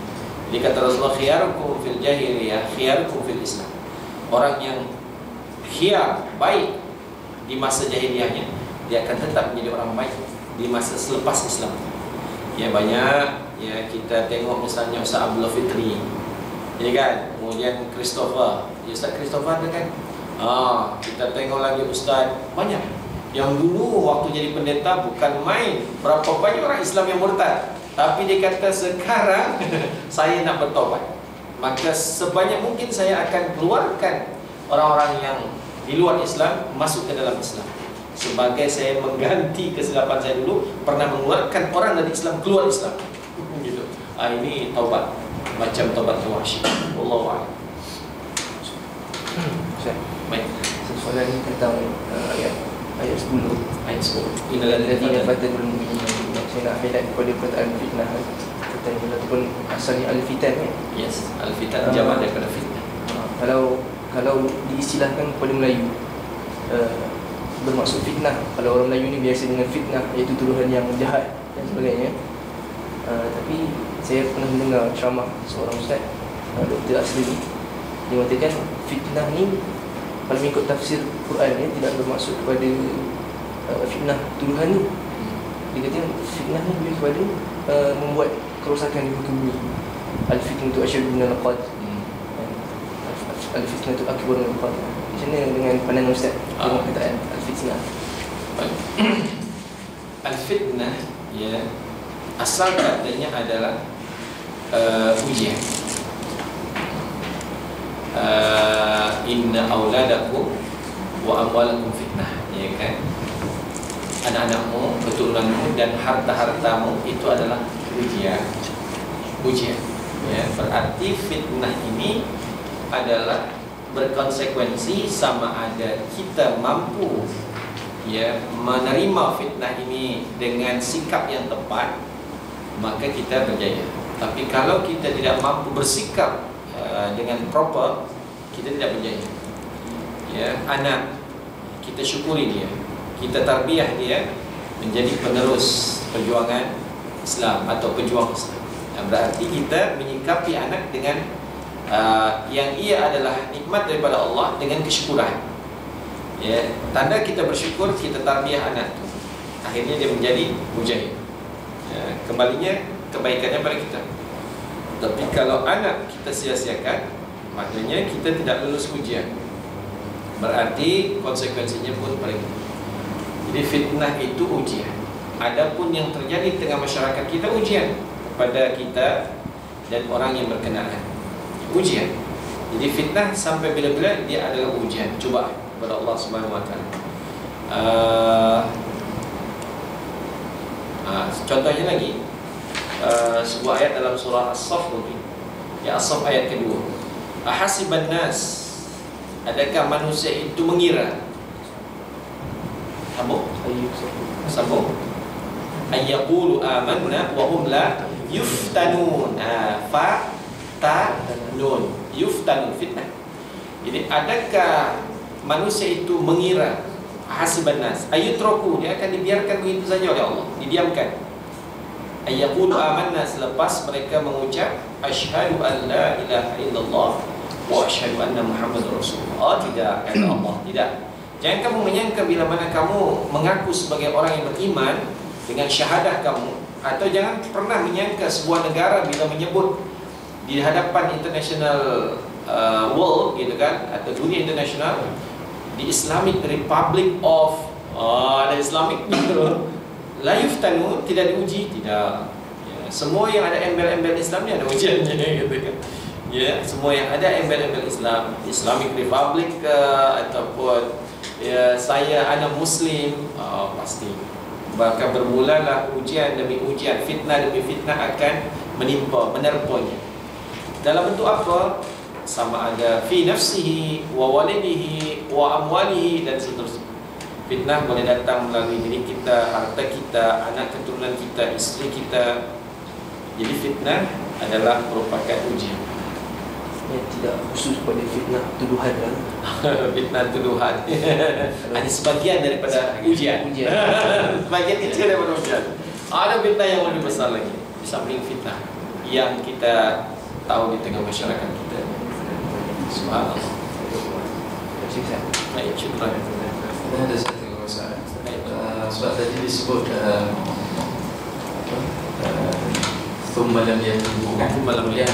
S2: Jadi kata Rasulullah, khiyarukum fil jahiliyah, khiyarukum fil Islam. Orang yang khiyar, baik di masa jahiliyahnya, dia akan tetap menjadi orang baik di masa selepas Islam. Ya, banyak ya kita tengok misalnya Ustaz Abdullah Fitri, ya kan? Kemudian Christopher, ya Ustaz Christopher ada kan? Kita tengok lagi Ustaz, banyak yang dulu waktu jadi pendeta bukan main, berapa banyak orang Islam yang murtad, tapi dia kata sekarang saya nak bertobat, maka sebanyak mungkin saya akan keluarkan orang-orang yang di luar Islam masuk ke dalam Islam, sebagai saya mengganti kesilapan saya dulu pernah mengeluarkan orang dari Islam keluar Islam. Gitu. Ini taubat macam taubat Wahsy. Wallahu a'lam. Baik.
S7: Soalan ini tentang ayat 10.
S2: Ayat 10.
S7: Innalladzina fatanul mu'minina. Saya nak highlight kepada perkataan fitnah. Fitan ataupun asalnya al-fitan kan?
S2: Yes, al-fitan jamak daripada fitnah.
S7: Kalau diistilahkan kepada Melayu, bermaksud fitnah. Kalau orang Melayu ni biasa dengan fitnah, iaitu tuduhan yang jahat dan sebagainya. Tapi saya pernah mendengar ceramah seorang ustaz, Dr. Asli, dia mengatakan fitnah ni kalau mengikut tafsir Quran ni tidak bermaksud kepada fitnah tuduhan ni. Dia kata fitnah ni lebih kepada membuat kerosakan di muka bumi. Al-fitnah tu asyadu minal qatl. Al-fitnah tu akbar minal qatl. Macam mana dengan pandangan ustaz tentang kataan al-fitnah?
S2: Al-fitnah, ya, asal katanya adalah ujian. Inna auladakum wa amwalakum fitnah, ya kan? Anak-anakmu, keturunanmu dan harta-hartamu itu adalah ujian. Ujian, ya, berarti fitnah ini adalah berkonsekuensi sama ada kita mampu ya menerima fitnah ini dengan sikap yang tepat, maka kita berjaya. Tapi kalau kita tidak mampu bersikap dengan proper, kita tidak berjaya. Ya, anak kita syukuri dia, kita tarbiyah dia menjadi penerus perjuangan Islam atau pejuang Islam. Berarti kita menyikapi anak dengan yang ia adalah nikmat daripada Allah dengan kesyukuran. Ya, tanda kita bersyukur, kita tarbiyah anak itu, akhirnya dia menjadi mujahid. Ya, kembalinya kebaikannya pada kita. Tapi kalau anak kita sia-siakan, maknanya kita tidak lulus ujian. Berarti konsekuensinya pun pada kita. Jadi fitnah itu ujian. Adapun yang terjadi di tengah masyarakat kita ujian kepada kita dan orang yang berkenaan. Ujian. Jadi fitnah sampai bila-bila dia adalah ujian, cubaan kepada Allah Subhanahu Wa Taala. Contohnya lagi, sebuah ayat dalam surah As-Saff mungkin. Ya, As-Saff ayat kedua. Ahasiban nas, adakah manusia itu mengira? Sambung. Ayyaqulu amanna wa hum la yuftanun. Fa-ta-nun. Yuftanun, fitnah. Jadi adakah manusia itu mengira? Ahasiban nas, ayutraku, dia akan dibiarkan begitu saja oleh Allah, didiamkan. Ayyaqulu amanna, selepas mereka mengucap asyhadu an la ilaha illallah wa asyhadu anna muhammadar rasulullah. Tidak, kata Allah, tidak. Jangan kamu menyangka bila mana kamu mengaku sebagai orang yang beriman dengan syahadah kamu, atau jangan pernah menyangka sebuah negara bila menyebut di hadapan international world gitu kan, atau dunia internasional, di Islamic Republic of Islamic la yuftanu, tidak diuji, tidak. Ya, semua yang ada embel-embel Islam ni ada ujiannya gitu kan. Ya, semua yang ada embel-embel Islam, Islamic Republic ataupun ya, saya anak Muslim, pasti. Bahkan bermulalah ujian demi ujian, fitnah demi fitnah akan menimpa, menerpanya. Dalam bentuk apa? Sama ada fi nafsihi wa walidihi wa amwalihi dan seterusnya. Fitnah boleh datang melalui diri kita, harta kita, anak keturunan kita, isteri kita. Jadi fitnah adalah merupakan ujian.
S7: yang tidak khusus pada fitnah tuduhan kan.
S2: Fitnah tuduhan hanya sebagian daripada ujian. Sebagian kecil daripada ujian. Ada fitnah yang lebih besar lagi, di samping fitnah yang kita tahu di tengah masyarakat kita. Subhanallah. Baik, syukran.
S4: Ada satu masalah. Sebab tadi disebut Thumma lam yatubu, kemudian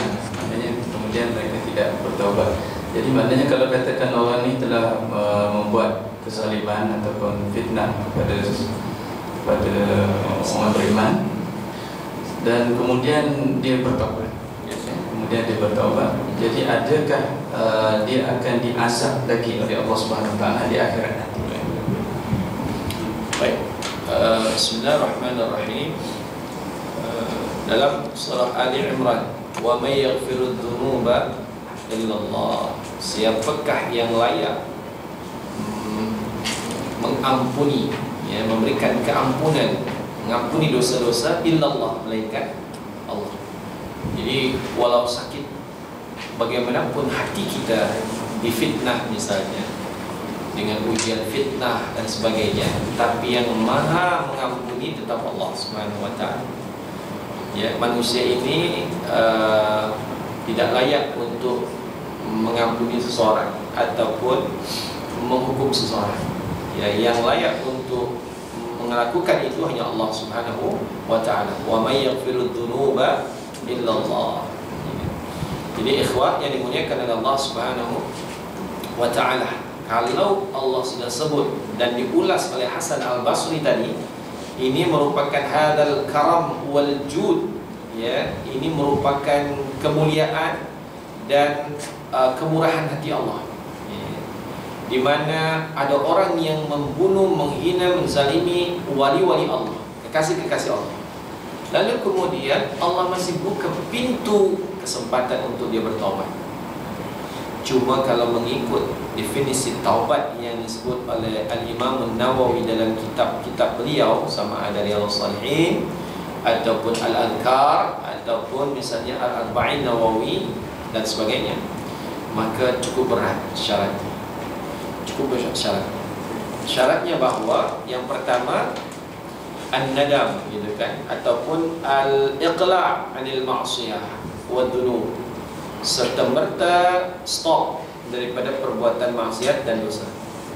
S4: mereka tidak bertaubat. Jadi maknanya kalau katakan orang ni telah membuat kesaliman ataupun fitnah kepada orang beriman dan kemudian dia bertaubat, jadi adakah dia akan diazab lagi oleh Allah Subhanahu Wa Taala di akhirat nanti?
S2: Baik, Bismillahirrahmanirrahim. Dalam surah Ali Imran, wa may yaghfiru dzunuba illallah, siapakah yang layak mengampuni, ya, memberikan keampunan, mengampuni dosa-dosa, illallah, melainkan Allah. Jadi walau sakit bagaimanapun hati kita difitnah misalnya dengan ujian fitnah dan sebagainya, tapi yang maha mengampuni tetap Allah Subhanahu Wa Taala. Ya, manusia ini tidak layak untuk mengampuni seseorang ataupun menghukum seseorang. Ya, yang layak untuk melakukan itu hanya Allah Subhanahu Wa Taala. Wa may yaghfiru dzunuba illallah. Jadi ikhwah yang dimuliakan oleh Allah Subhanahu Wa Taala, kalau Allah sudah sebut dan diulas oleh Hasan Al-Basri tadi, ini merupakan hadal karam wal jud, ya, ini merupakan kemuliaan dan kemurahan hati Allah, ya, di mana ada orang yang membunuh, menghina, menzalimi wali-wali Allah, kekasih-kekasih Allah, lalu kemudian Allah masih buka pintu kesempatan untuk dia bertaubat. Cuma kalau mengikut definisi taubat yang disebut oleh Al-Imam An-Nawawi dalam kitab-kitab beliau, sama ada Riyadhus Shalihin ataupun Al-Adhkar ataupun misalnya Al-Arba'in Nawawi dan sebagainya, maka cukup berat syaratnya. Cukup berat syaratnya. Syaratnya bahawa yang pertama an-nadam, gitu kan, ataupun al-iqla' 'anil ma'siyah wa dhunub, serta merta stop daripada perbuatan maksiat dan dosa.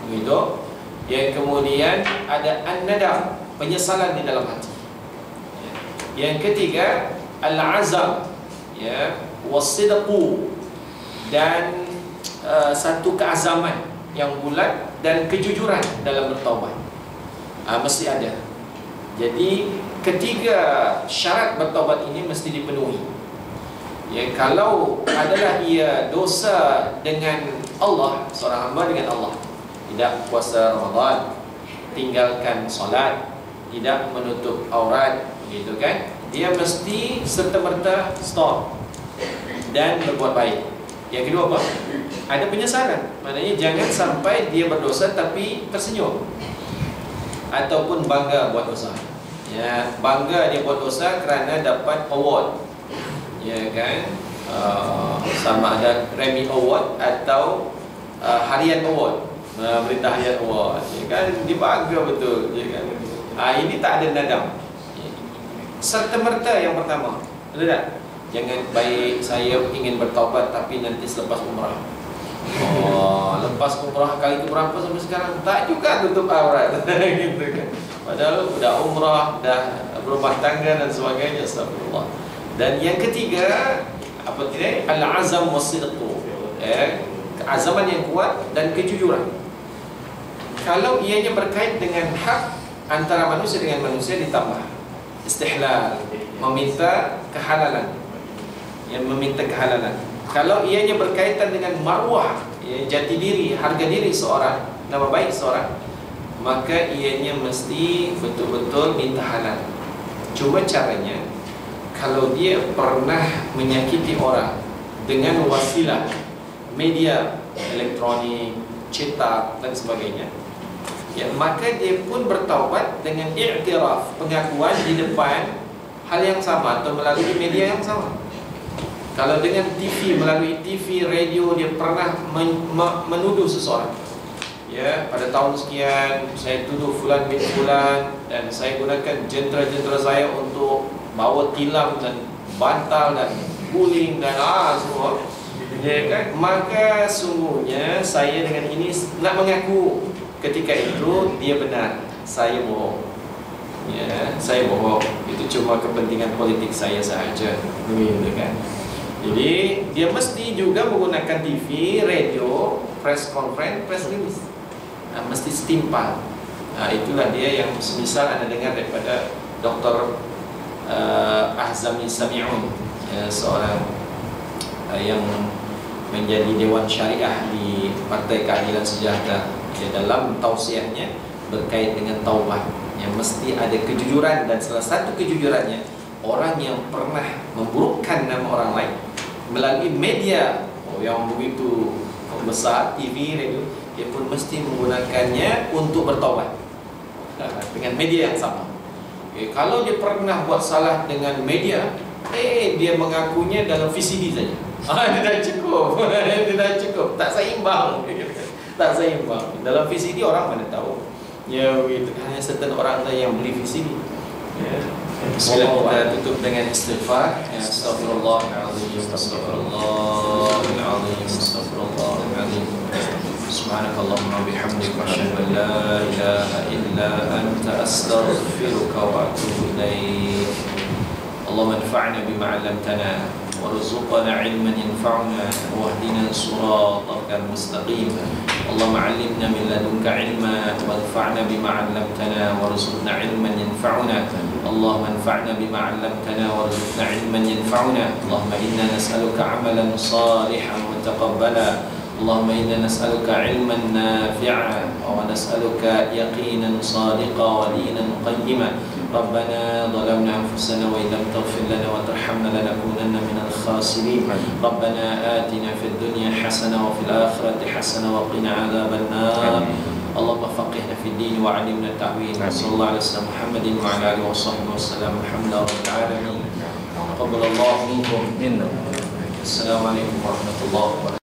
S2: Begitu. Yang kemudian ada an-nadam, penyesalan di dalam hati. Yang ketiga al-azam, ya, was-sidqu, dan satu keazaman yang bulat dan kejujuran dalam bertaubat. Mesti ada. Jadi ketiga syarat bertaubat ini mesti dipenuhi. Ya, kalau adalah ia dosa dengan Allah, seorang hamba dengan Allah, tidak puasa Ramadan, tinggalkan solat, tidak menutup aurat, gitu kan, dia mesti serta-merta stop dan berbuat baik. Yang kedua apa? Ada penyesalan. Maknanya jangan sampai dia berdosa tapi tersenyum ataupun bangga buat dosa. Ya, bangga dia buat dosa kerana dapat award, ya kan, sama ada Grammy Award atau Harian Award, berita Harian Award, ya kan, dia bangga betul, ya kan. Ini tak ada nadam. Serta-merta yang pertama, ada tak? Jangan baik saya ingin bertaubat tapi nanti selepas umrah. Lepas umrah kali ke berapa sampai sekarang tak juga tutup aurat, gitu kan. Padahal dah umrah, dah berumah tangga dan sebagainya. Astagfirullah. Dan yang ketiga apa tadi? Al-azam was-sidqu, keazaman yang kuat dan kejujuran. Kalau ianya berkait dengan hak antara manusia dengan manusia, ditambah istihlal, meminta kehalalan, yang meminta kehalalan. Kalau ianya berkaitan dengan marwah, ya, jati diri, harga diri seorang, nama baik seorang, maka ianya mesti betul-betul minta halal. Cuma caranya, kalau dia pernah menyakiti orang dengan wasilah media elektronik, cetak dan sebagainya, ya, maka dia pun bertaubat dengan i'tiraf, pengakuan di depan hal yang sama atau melalui media yang sama. Kalau dengan TV, melalui TV, radio, dia pernah menuduh seseorang. Ya, pada tahun sekian saya tuduh fulan bin fulan dan saya gunakan jentera-jentera saya untuk bawa tilam dan bantal dan guling dan semua. Ya kan? Maka sungguhnya saya dengan ini nak mengaku ketika itu dia benar, saya bohong. Ya, saya bohong. Itu cuma kepentingan politik saya sahaja. Begitu kan? Jadi dia mesti juga menggunakan TV, radio, press conference, press release. Mesti setimpal. Itulah dia yang semisal Anda dengar daripada Dr. Ahzami Sami'un, seorang yang menjadi Dewan Syariah di Partai Keadilan Sejahtera. Dalam tausiahnya berkait dengan taubat yang mesti ada kejujuran, dan salah satu kejujurannya orang yang pernah memburukkan nama orang lain melalui media yang begitu besar, TV, radio, dia pun mesti menggunakannya untuk bertaubat dengan media yang sama. Kalau dia pernah buat salah dengan media, dia mengakunya dalam VCD saja. Dia dah cukup. Dia dah cukup. Tak seimbang. Tak seimbang. Dalam VCD orang mana tahu. Ya begitu. Hanya certain orang saja yang beli VCD. Ya. Sekarang kita tutup dengan istighfar. Astaghfirullahaladzim. Astaghfirullahaladzim. Astaghfirullahaladzim. Subhanakallahumma bihamdika asyhadu an la ilaha illa anta astaghfiruka wa atubu ilaik. Allahumma anfa'na bima 'allamtana warzuqna 'ilman yanfa'una wahdina siratal mustaqim. Allahumma 'allimna min ladunka 'ilman wanfa'na bima 'allamtana warzuqna 'ilman yanfa'una. Allahumma anfa'na bima 'allamtana warzuqna 'ilman yanfa'una. Allahumma inna nas'aluka 'amalan salihan mutaqabbala. اللهم إنا نسألك علما نافعا ونسألك يقينا صادقا ودينا قيما. ربنا ظلمنا أنفسنا وإن لم تغفر لنا وترحمنا لنكونن من الخاسرين. ربنا آتنا في الدنيا حسنة وفي الآخرة حسنة وقنا عذاب النار. اللهم فقهنا في الدين وعلمنا التأويل. صلى الله عليه وسلم محمد وعلى آله وصحبه وسلم. الحمد لله رب العالمين. تقبل الله منكم. السلام عليكم ورحمة الله وبركاته.